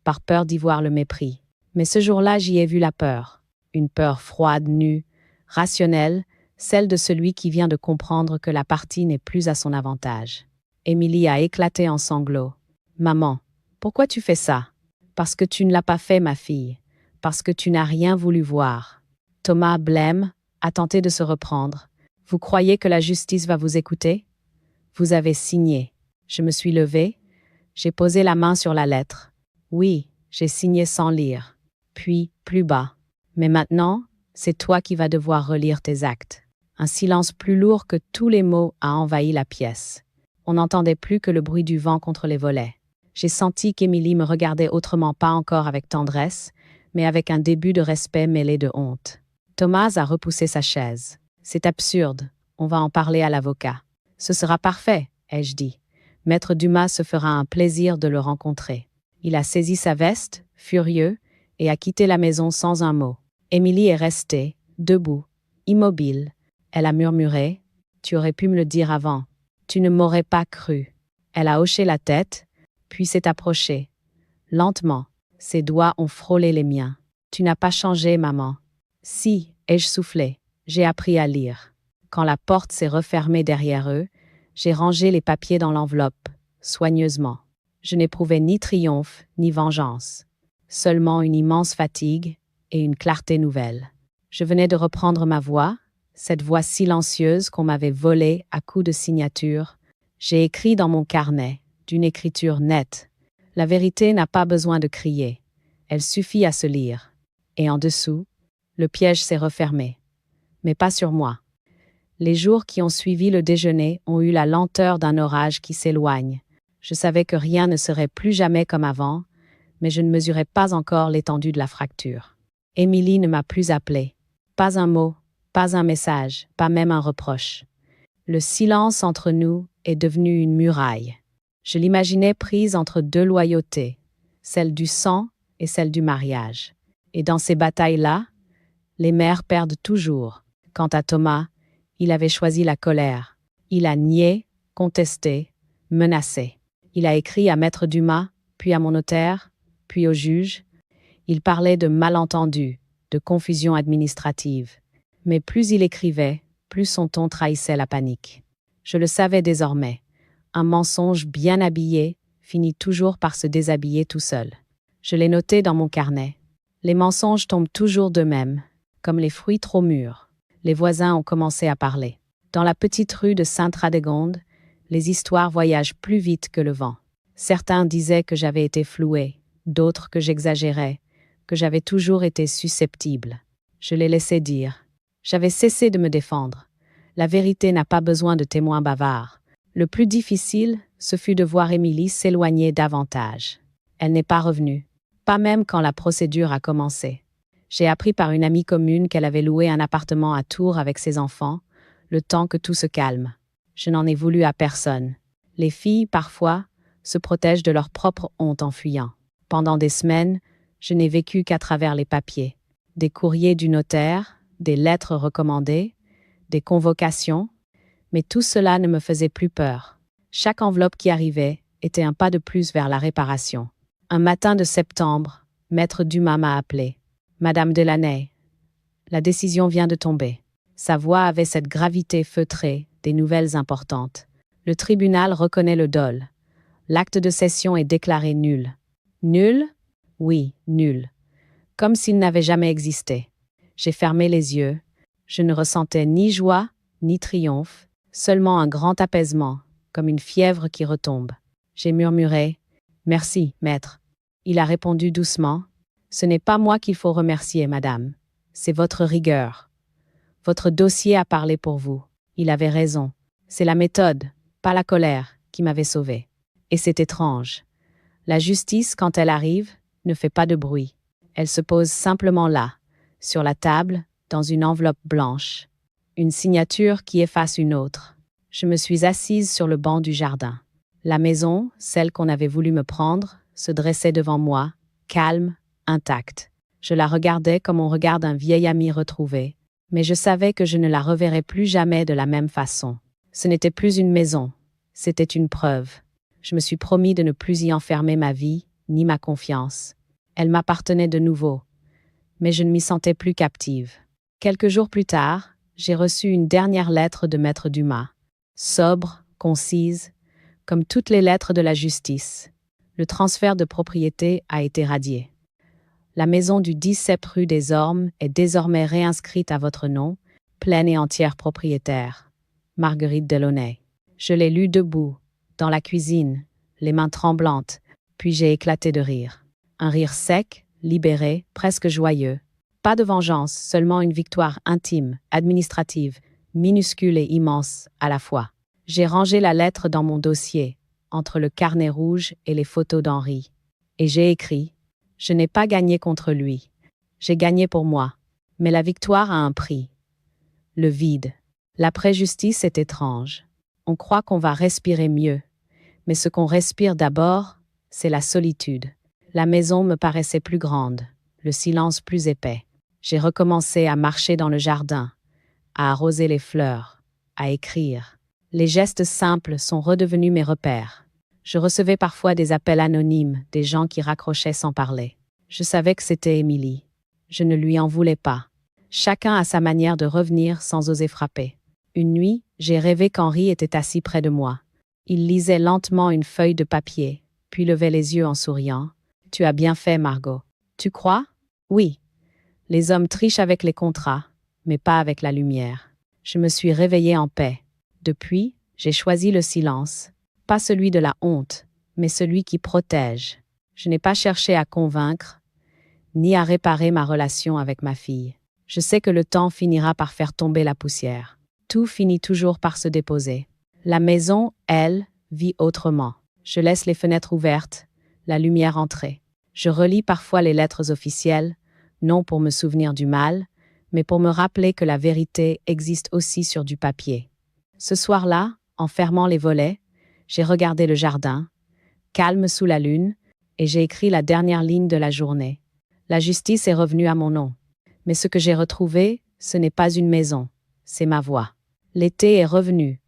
par peur d'y voir le mépris. Mais ce jour-là, j'y ai vu la peur. Une peur froide, nue, rationnelle, celle de celui qui vient de comprendre que la partie n'est plus à son avantage. Émilie a éclaté en sanglots. « Maman, pourquoi tu fais ça? » « Parce que tu ne l'as pas fait, ma fille. Parce que tu n'as rien voulu voir. » Thomas, blême, a tenté de se reprendre. « Vous croyez que la justice va vous écouter? Vous avez signé. » Je me suis levée. J'ai posé la main sur la lettre. Oui, j'ai signé sans lire. Puis, plus bas. « Mais maintenant, c'est toi qui vas devoir relire tes actes. » Un silence plus lourd que tous les mots a envahi la pièce. On n'entendait plus que le bruit du vent contre les volets. J'ai senti qu'Émilie me regardait autrement, pas encore avec tendresse, mais avec un début de respect mêlé de honte. Thomas a repoussé sa chaise. « C'est absurde, on va en parler à l'avocat. »« Ce sera parfait, » ai-je dit. « Maître Dumas se fera un plaisir de le rencontrer. » Il a saisi sa veste, furieux, et a quitté la maison sans un mot. Émilie est restée, debout, immobile. Elle a murmuré « Tu aurais pu me le dire avant. Tu ne m'aurais pas cru. » Elle a hoché la tête, puis s'est approchée. Lentement, ses doigts ont frôlé les miens. « Tu n'as pas changé, maman. »« Si, » ai-je soufflé. J'ai appris à lire. Quand la porte s'est refermée derrière eux, j'ai rangé les papiers dans l'enveloppe, soigneusement. Je n'éprouvais ni triomphe, ni vengeance. Seulement une immense fatigue et une clarté nouvelle. Je venais de reprendre ma voix, cette voix silencieuse qu'on m'avait volée à coups de signature. J'ai écrit dans mon carnet, d'une écriture nette. La vérité n'a pas besoin de crier. Elle suffit à se lire. Et en dessous, le piège s'est refermé. Mais pas sur moi. Les jours qui ont suivi le déjeuner ont eu la lenteur d'un orage qui s'éloigne. Je savais que rien ne serait plus jamais comme avant, mais je ne mesurais pas encore l'étendue de la fracture. Émilie ne m'a plus appelée. Pas un mot, pas un message, pas même un reproche. Le silence entre nous est devenu une muraille. Je l'imaginais prise entre deux loyautés, celle du sang et celle du mariage. Et dans ces batailles-là, les mères perdent toujours. Quant à Thomas, il avait choisi la colère. Il a nié, contesté, menacé. Il a écrit à Maître Dumas, puis à mon notaire, puis au juge. Il parlait de malentendus, de confusion administrative. Mais plus il écrivait, plus son ton trahissait la panique. Je le savais désormais. Un mensonge bien habillé finit toujours par se déshabiller tout seul. Je l'ai noté dans mon carnet. Les mensonges tombent toujours d'eux-mêmes, comme les fruits trop mûrs. Les voisins ont commencé à parler. Dans la petite rue de Sainte-Radegonde, les histoires voyagent plus vite que le vent. Certains disaient que j'avais été flouée, d'autres que j'exagérais, que j'avais toujours été susceptible. Je les laissais dire. J'avais cessé de me défendre. La vérité n'a pas besoin de témoins bavards. Le plus difficile, ce fut de voir Émilie s'éloigner davantage. Elle n'est pas revenue, pas même quand la procédure a commencé. J'ai appris par une amie commune qu'elle avait loué un appartement à Tours avec ses enfants, le temps que tout se calme. Je n'en ai voulu à personne. Les filles, parfois, se protègent de leur propre honte en fuyant. Pendant des semaines, je n'ai vécu qu'à travers les papiers. Des courriers du notaire, des lettres recommandées, des convocations, mais tout cela ne me faisait plus peur. Chaque enveloppe qui arrivait était un pas de plus vers la réparation. Un matin de septembre, Maître Dumas m'a appelé. « Madame Delaney, la décision vient de tomber. » Sa voix avait cette gravité feutrée, des nouvelles importantes. Le tribunal reconnaît le dol. L'acte de cession est déclaré nul. Nul? Oui, nul. Comme s'il n'avait jamais existé. J'ai fermé les yeux. Je ne ressentais ni joie, ni triomphe, seulement un grand apaisement, comme une fièvre qui retombe. J'ai murmuré « Merci, maître ». Il a répondu doucement « Ce n'est pas moi qu'il faut remercier, madame. C'est votre rigueur. Votre dossier a parlé pour vous. Il avait raison. C'est la méthode, pas la colère, qui m'avait sauvé. Et c'est étrange. La justice, quand elle arrive, ne fait pas de bruit. Elle se pose simplement là, sur la table, dans une enveloppe blanche. Une signature qui efface une autre. Je me suis assise sur le banc du jardin. La maison, celle qu'on avait voulu me prendre, se dressait devant moi, calme, intacte. Je la regardais comme on regarde un vieil ami retrouvé, mais je savais que je ne la reverrais plus jamais de la même façon. Ce n'était plus une maison, c'était une preuve. Je me suis promis de ne plus y enfermer ma vie, ni ma confiance. Elle m'appartenait de nouveau, mais je ne m'y sentais plus captive. Quelques jours plus tard, j'ai reçu une dernière lettre de Maître Dumas. Sobre, concise, comme toutes les lettres de la justice. Le transfert de propriété a été radié. La maison du 17 rue des Ormes est désormais réinscrite à votre nom, pleine et entière propriétaire. Marguerite Delaunay. Je l'ai lu debout, dans la cuisine, les mains tremblantes, puis j'ai éclaté de rire. Un rire sec, libéré, presque joyeux. Pas de vengeance, seulement une victoire intime, administrative, minuscule et immense à la fois. J'ai rangé la lettre dans mon dossier, entre le carnet rouge et les photos d'Henri. Et j'ai écrit « Je n'ai pas gagné contre lui. J'ai gagné pour moi. Mais la victoire a un prix. Le vide. L'après-justice est étrange. On croit qu'on va respirer mieux. Mais ce qu'on respire d'abord, c'est la solitude. La maison me paraissait plus grande, le silence plus épais. J'ai recommencé à marcher dans le jardin, à arroser les fleurs, à écrire. Les gestes simples sont redevenus mes repères. Je recevais parfois des appels anonymes, des gens qui raccrochaient sans parler. Je savais que c'était Émilie. Je ne lui en voulais pas. Chacun a sa manière de revenir sans oser frapper. Une nuit, j'ai rêvé qu'Henri était assis près de moi. Il lisait lentement une feuille de papier, puis levait les yeux en souriant. « Tu as bien fait, Margot. Tu crois ? » ?»« Oui. Les hommes trichent avec les contrats, mais pas avec la lumière. » Je me suis réveillée en paix. Depuis, j'ai choisi le silence. Pas celui de la honte, mais celui qui protège. Je n'ai pas cherché à convaincre, ni à réparer ma relation avec ma fille. Je sais que le temps finira par faire tomber la poussière. Tout finit toujours par se déposer. La maison, elle, vit autrement. Je laisse les fenêtres ouvertes, la lumière entrer. Je relis parfois les lettres officielles, non pour me souvenir du mal, mais pour me rappeler que la vérité existe aussi sur du papier. Ce soir-là, en fermant les volets, j'ai regardé le jardin, calme sous la lune, et j'ai écrit la dernière ligne de la journée. La justice est revenue à mon nom. Mais ce que j'ai retrouvé, ce n'est pas une maison, c'est ma voix. L'été est revenu,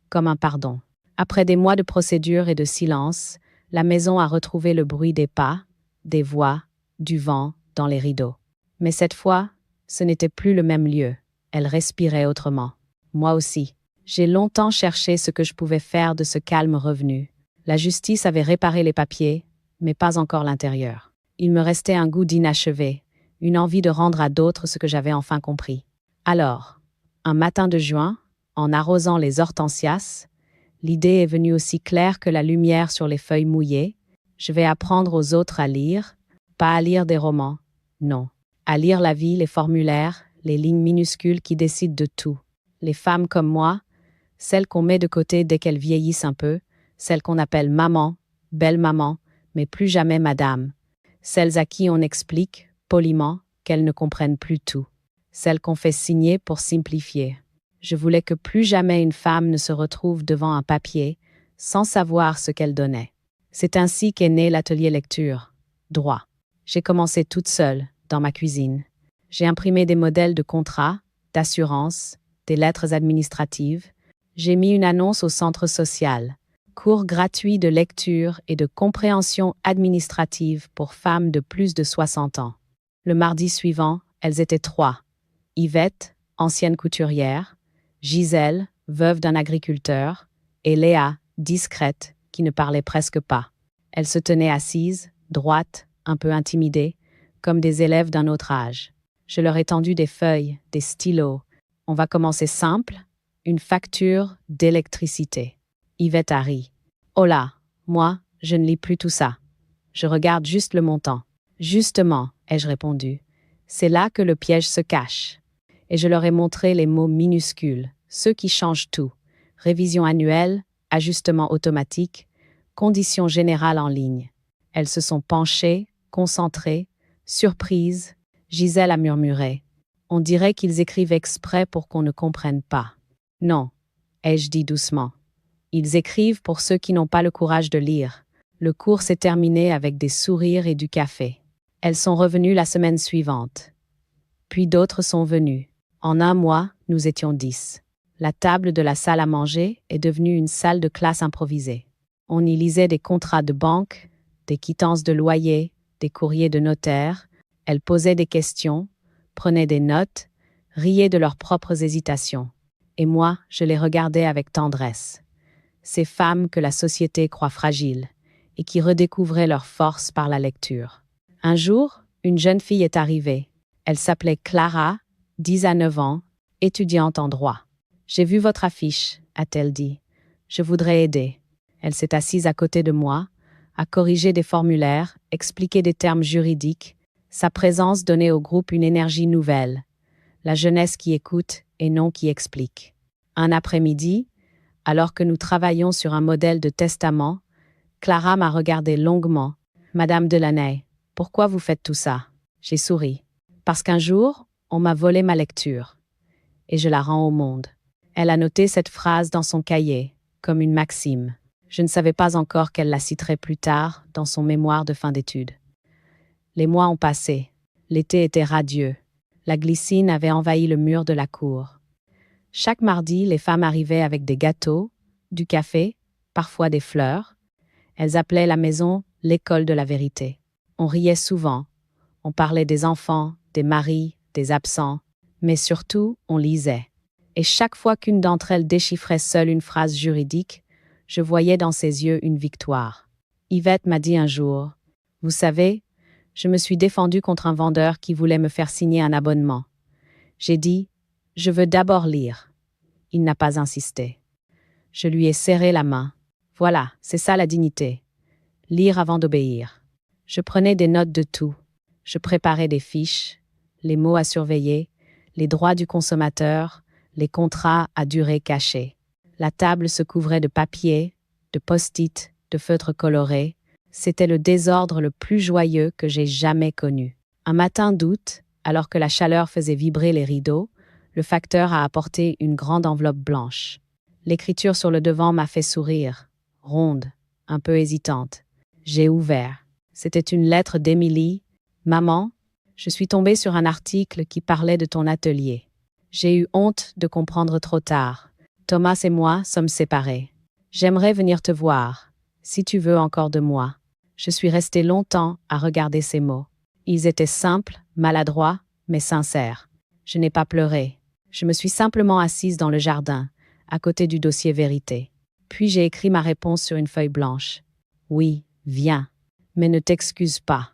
comme un pardon. Après des mois de procédure et de silence, la maison a retrouvé le bruit des pas, des voix, du vent dans les rideaux. Mais cette fois, ce n'était plus le même lieu. Elle respirait autrement. Moi aussi. J'ai longtemps cherché ce que je pouvais faire de ce calme revenu. La justice avait réparé les papiers, mais pas encore l'intérieur. Il me restait un goût d'inachevé, une envie de rendre à d'autres ce que j'avais enfin compris. Alors, un matin de juin, en arrosant les hortensias, l'idée est venue aussi claire que la lumière sur les feuilles mouillées. Je vais apprendre aux autres à lire, pas à lire des romans, non. À lire la vie, les formulaires, les lignes minuscules qui décident de tout. Les femmes comme moi, celles qu'on met de côté dès qu'elles vieillissent un peu, celles qu'on appelle maman, belle-maman, mais plus jamais madame. Celles à qui on explique, poliment, qu'elles ne comprennent plus tout. Celles qu'on fait signer pour simplifier. Je voulais que plus jamais une femme ne se retrouve devant un papier sans savoir ce qu'elle donnait. C'est ainsi qu'est né l'atelier lecture, droit. J'ai commencé toute seule, dans ma cuisine. J'ai imprimé des modèles de contrats, d'assurance, des lettres administratives. J'ai mis une annonce au centre social. Cours gratuits de lecture et de compréhension administrative pour femmes de plus de 60 ans. Le mardi suivant, elles étaient 3. Yvette, ancienne couturière, Gisèle, veuve d'un agriculteur, et Léa, discrète, qui ne parlait presque pas. Elles se tenaient assises, droites, un peu intimidées, comme des élèves d'un autre âge. Je leur ai tendu des feuilles, des stylos. On va commencer simple, une facture d'électricité. Yvette a ri. Oh là, moi, je ne lis plus tout ça. Je regarde juste le montant. Justement, ai-je répondu. C'est là que le piège se cache. Et je leur ai montré les mots minuscules, ceux qui changent tout. Révision annuelle, ajustement automatique, conditions générales en ligne. Elles se sont penchées, concentrées, surprises. Gisèle a murmuré. On dirait qu'ils écrivent exprès pour qu'on ne comprenne pas. Non, ai-je dit doucement. Ils écrivent pour ceux qui n'ont pas le courage de lire. Le cours s'est terminé avec des sourires et du café. Elles sont revenues la semaine suivante. Puis d'autres sont venues. En un mois, nous étions 10. La table de la salle à manger est devenue une salle de classe improvisée. On y lisait des contrats de banque, des quittances de loyer, des courriers de notaire. Elles posaient des questions, prenaient des notes, riaient de leurs propres hésitations. Et moi, je les regardais avec tendresse. Ces femmes que la société croit fragiles et qui redécouvraient leur force par la lecture. Un jour, une jeune fille est arrivée. Elle s'appelait Clara, 10 à 9 ans, étudiante en droit. « J'ai vu votre affiche », a-t-elle dit. « Je voudrais aider. » Elle s'est assise à côté de moi, a corrigé des formulaires, expliqué des termes juridiques. Sa présence donnait au groupe une énergie nouvelle. La jeunesse qui écoute et non qui explique. Un après-midi, alors que nous travaillions sur un modèle de testament, Clara m'a regardé longuement. « Madame Delaney, pourquoi vous faites tout ça ?» J'ai souri. « Parce qu'un jour, on m'a volé ma lecture. Et je la rends au monde. » Elle a noté cette phrase dans son cahier, comme une maxime. Je ne savais pas encore qu'elle la citerait plus tard dans son mémoire de fin d'études. Les mois ont passé. L'été était radieux. La glycine avait envahi le mur de la cour. Chaque mardi, les femmes arrivaient avec des gâteaux, du café, parfois des fleurs. Elles appelaient la maison l'école de la vérité. On riait souvent. On parlait des enfants, des maris, des absents. Mais surtout, on lisait. Et chaque fois qu'une d'entre elles déchiffrait seule une phrase juridique, je voyais dans ses yeux une victoire. Yvette m'a dit un jour, « Vous savez, je me suis défendue contre un vendeur qui voulait me faire signer un abonnement. J'ai dit, je veux d'abord lire. » Il n'a pas insisté. Je lui ai serré la main. Voilà, c'est ça la dignité. Lire avant d'obéir. Je prenais des notes de tout. Je préparais des fiches, les mots à surveiller, les droits du consommateur, les contrats à durée cachée. La table se couvrait de papier, de post-it, de feutres colorés. C'était le désordre le plus joyeux que j'ai jamais connu. Un matin d'août, alors que la chaleur faisait vibrer les rideaux, le facteur a apporté une grande enveloppe blanche. L'écriture sur le devant m'a fait sourire, ronde, un peu hésitante. J'ai ouvert. C'était une lettre d'Émilie. « Maman, je suis tombée sur un article qui parlait de ton atelier. J'ai eu honte de comprendre trop tard. Thomas et moi sommes séparés. J'aimerais venir te voir, si tu veux encore de moi. » Je suis restée longtemps à regarder ces mots. Ils étaient simples, maladroits, mais sincères. Je n'ai pas pleuré. Je me suis simplement assise dans le jardin, à côté du dossier vérité. Puis j'ai écrit ma réponse sur une feuille blanche. « Oui, viens. Mais ne t'excuse pas.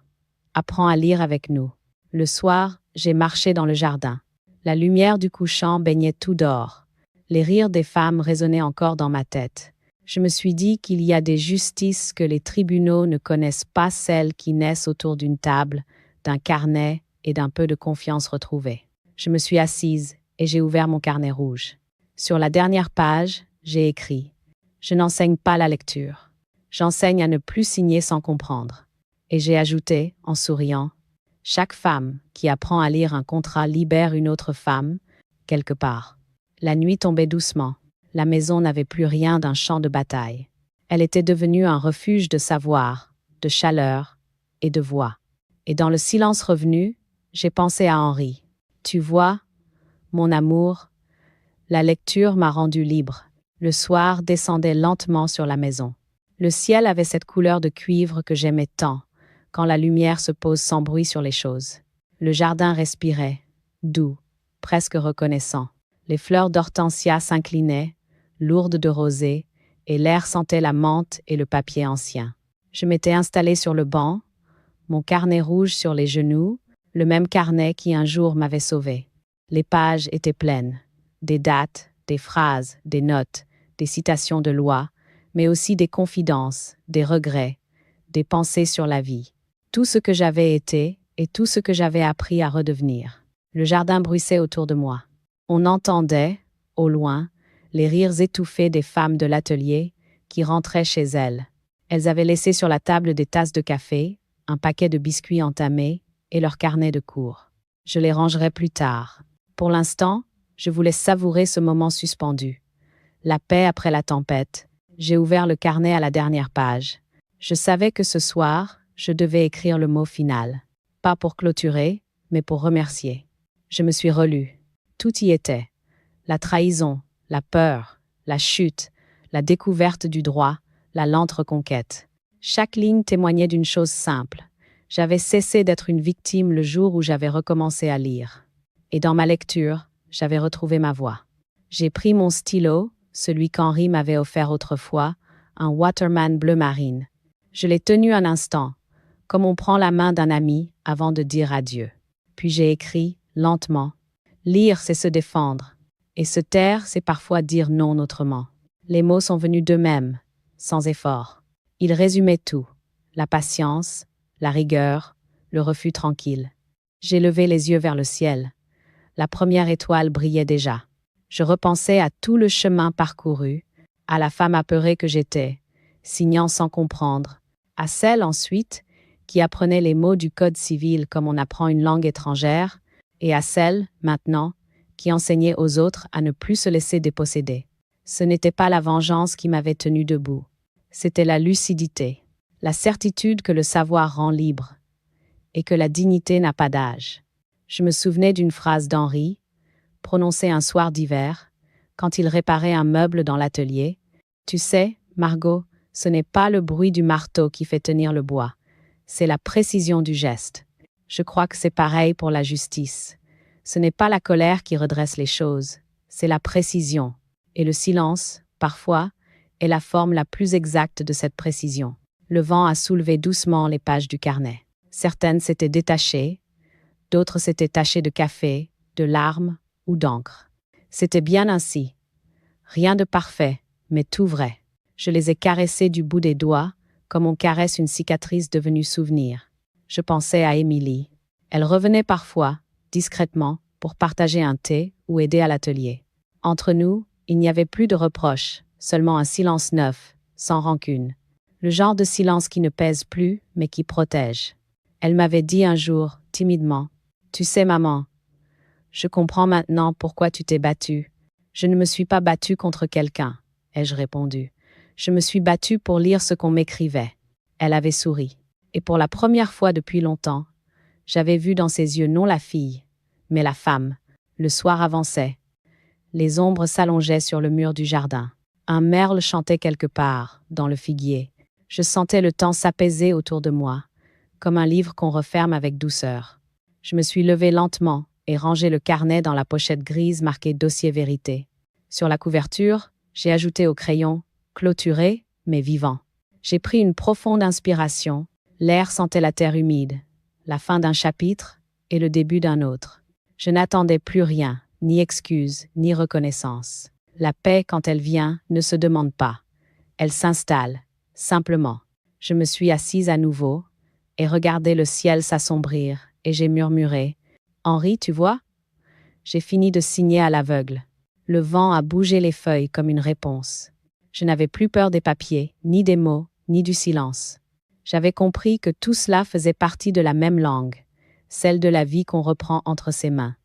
Apprends à lire avec nous. » Le soir, j'ai marché dans le jardin. La lumière du couchant baignait tout d'or. Les rires des femmes résonnaient encore dans ma tête. Je me suis dit qu'il y a des justices que les tribunaux ne connaissent pas, celles qui naissent autour d'une table, d'un carnet et d'un peu de confiance retrouvée. Je me suis assise et j'ai ouvert mon carnet rouge. Sur la dernière page, j'ai écrit « Je n'enseigne pas la lecture. J'enseigne à ne plus signer sans comprendre. » Et j'ai ajouté, en souriant, « Chaque femme qui apprend à lire un contrat libère une autre femme, quelque part. » La nuit tombait doucement. La maison n'avait plus rien d'un champ de bataille. Elle était devenue un refuge de savoir, de chaleur et de voix. Et dans le silence revenu, j'ai pensé à Henri. Tu vois, mon amour, la lecture m'a rendu libre. Le soir descendait lentement sur la maison. Le ciel avait cette couleur de cuivre que j'aimais tant, quand la lumière se pose sans bruit sur les choses. Le jardin respirait, doux, presque reconnaissant. Les fleurs d'hortensia s'inclinaient, lourdes de rosée, et l'air sentait la menthe et le papier ancien. Je m'étais installée sur le banc, mon carnet rouge sur les genoux, le même carnet qui un jour m'avait sauvée. Les pages étaient pleines, des dates, des phrases, des notes, des citations de loi, mais aussi des confidences, des regrets, des pensées sur la vie. Tout ce que j'avais été et tout ce que j'avais appris à redevenir. Le jardin bruissait autour de moi. On entendait, au loin, les rires étouffés des femmes de l'atelier qui rentraient chez elles. Elles avaient laissé sur la table des tasses de café, un paquet de biscuits entamés et leur carnet de cours. Je les rangerai plus tard. Pour l'instant, je voulais savourer ce moment suspendu. La paix après la tempête. J'ai ouvert le carnet à la dernière page. Je savais que ce soir, je devais écrire le mot final. Pas pour clôturer, mais pour remercier. Je me suis relue. Tout y était. La trahison, la peur, la chute, la découverte du droit, la lente reconquête. Chaque ligne témoignait d'une chose simple. J'avais cessé d'être une victime le jour où j'avais recommencé à lire. Et dans ma lecture, j'avais retrouvé ma voix. J'ai pris mon stylo, celui qu'Henri m'avait offert autrefois, un Waterman bleu marine. Je l'ai tenu un instant, comme on prend la main d'un ami avant de dire adieu. Puis j'ai écrit, lentement. Lire, c'est se défendre. Et se taire, c'est parfois dire non autrement. Les mots sont venus d'eux-mêmes, sans effort. Ils résumaient tout. La patience, la rigueur, le refus tranquille. J'ai levé les yeux vers le ciel. La première étoile brillait déjà. Je repensais à tout le chemin parcouru, à la femme apeurée que j'étais, signant sans comprendre, à celle ensuite qui apprenait les mots du code civil comme on apprend une langue étrangère, et à celle, maintenant, qui enseignait aux autres à ne plus se laisser déposséder. Ce n'était pas la vengeance qui m'avait tenu debout. C'était la lucidité, la certitude que le savoir rend libre, et que la dignité n'a pas d'âge. Je me souvenais d'une phrase d'Henri, prononcée un soir d'hiver, quand il réparait un meuble dans l'atelier. Tu sais, Margot, ce n'est pas le bruit du marteau qui fait tenir le bois, c'est la précision du geste. Je crois que c'est pareil pour la justice. Ce n'est pas la colère qui redresse les choses, c'est la précision. Et le silence, parfois, est la forme la plus exacte de cette précision. Le vent a soulevé doucement les pages du carnet. Certaines s'étaient détachées, d'autres s'étaient tachées de café, de larmes ou d'encre. C'était bien ainsi. Rien de parfait, mais tout vrai. Je les ai caressées du bout des doigts, comme on caresse une cicatrice devenue souvenir. Je pensais à Émilie. Elle revenait parfois, discrètement, pour partager un thé ou aider à l'atelier. Entre nous, il n'y avait plus de reproches, seulement un silence neuf, sans rancune. Le genre de silence qui ne pèse plus, mais qui protège. Elle m'avait dit un jour, timidement, « Tu sais, maman, je comprends maintenant pourquoi tu t'es battue. Je ne me suis pas battue contre quelqu'un, » ai-je répondu. Je me suis battue pour lire ce qu'on m'écrivait. Elle avait souri. Et pour la première fois depuis longtemps, j'avais vu dans ses yeux non la fille, mais la femme. Le soir avançait. Les ombres s'allongeaient sur le mur du jardin. Un merle chantait quelque part, dans le figuier. Je sentais le temps s'apaiser autour de moi, comme un livre qu'on referme avec douceur. Je me suis levée lentement et rangé le carnet dans la pochette grise marquée « Dossier vérité ». Sur la couverture, j'ai ajouté au crayon « Clôturé, mais vivant ». J'ai pris une profonde inspiration. L'air sentait la terre humide, la fin d'un chapitre et le début d'un autre. Je n'attendais plus rien, ni excuse, ni reconnaissance. La paix, quand elle vient, ne se demande pas. Elle s'installe, simplement. Je me suis assise à nouveau et regardé le ciel s'assombrir, et j'ai murmuré « Henri, tu vois ?» J'ai fini de signer à l'aveugle. Le vent a bougé les feuilles comme une réponse. Je n'avais plus peur des papiers, ni des mots, ni du silence. J'avais compris que tout cela faisait partie de la même langue, celle de la vie qu'on reprend entre ses mains.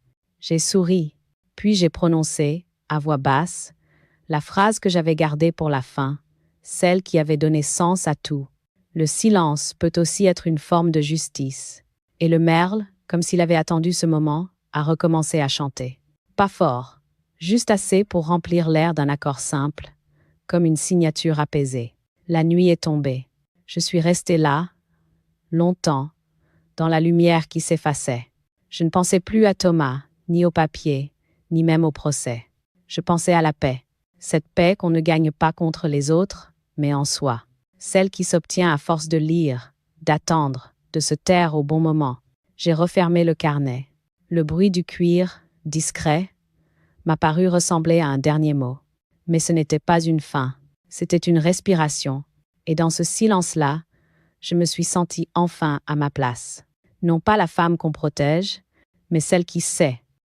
J'ai souri, puis j'ai prononcé, à voix basse, la phrase que j'avais gardée pour la fin, celle qui avait donné sens à tout. Le silence peut aussi être une forme de justice. Et le merle, comme s'il avait attendu ce moment, a recommencé à chanter. Pas fort, juste assez pour remplir l'air d'un accord simple, comme une signature apaisée. La nuit est tombée. Je suis restée là, longtemps, dans la lumière qui s'effaçait. Je ne pensais plus à Thomas, ni au papier, ni même au procès. Je pensais à la paix. Cette paix qu'on ne gagne pas contre les autres, mais en soi. Celle qui s'obtient à force de lire, d'attendre, de se taire au bon moment. J'ai refermé le carnet. Le bruit du cuir, discret, m'a paru ressembler à un dernier mot. Mais ce n'était pas une fin, c'était une respiration. Et dans ce silence-là, je me suis sentie enfin à ma place. Non pas la femme qu'on protège, mais celle qui sait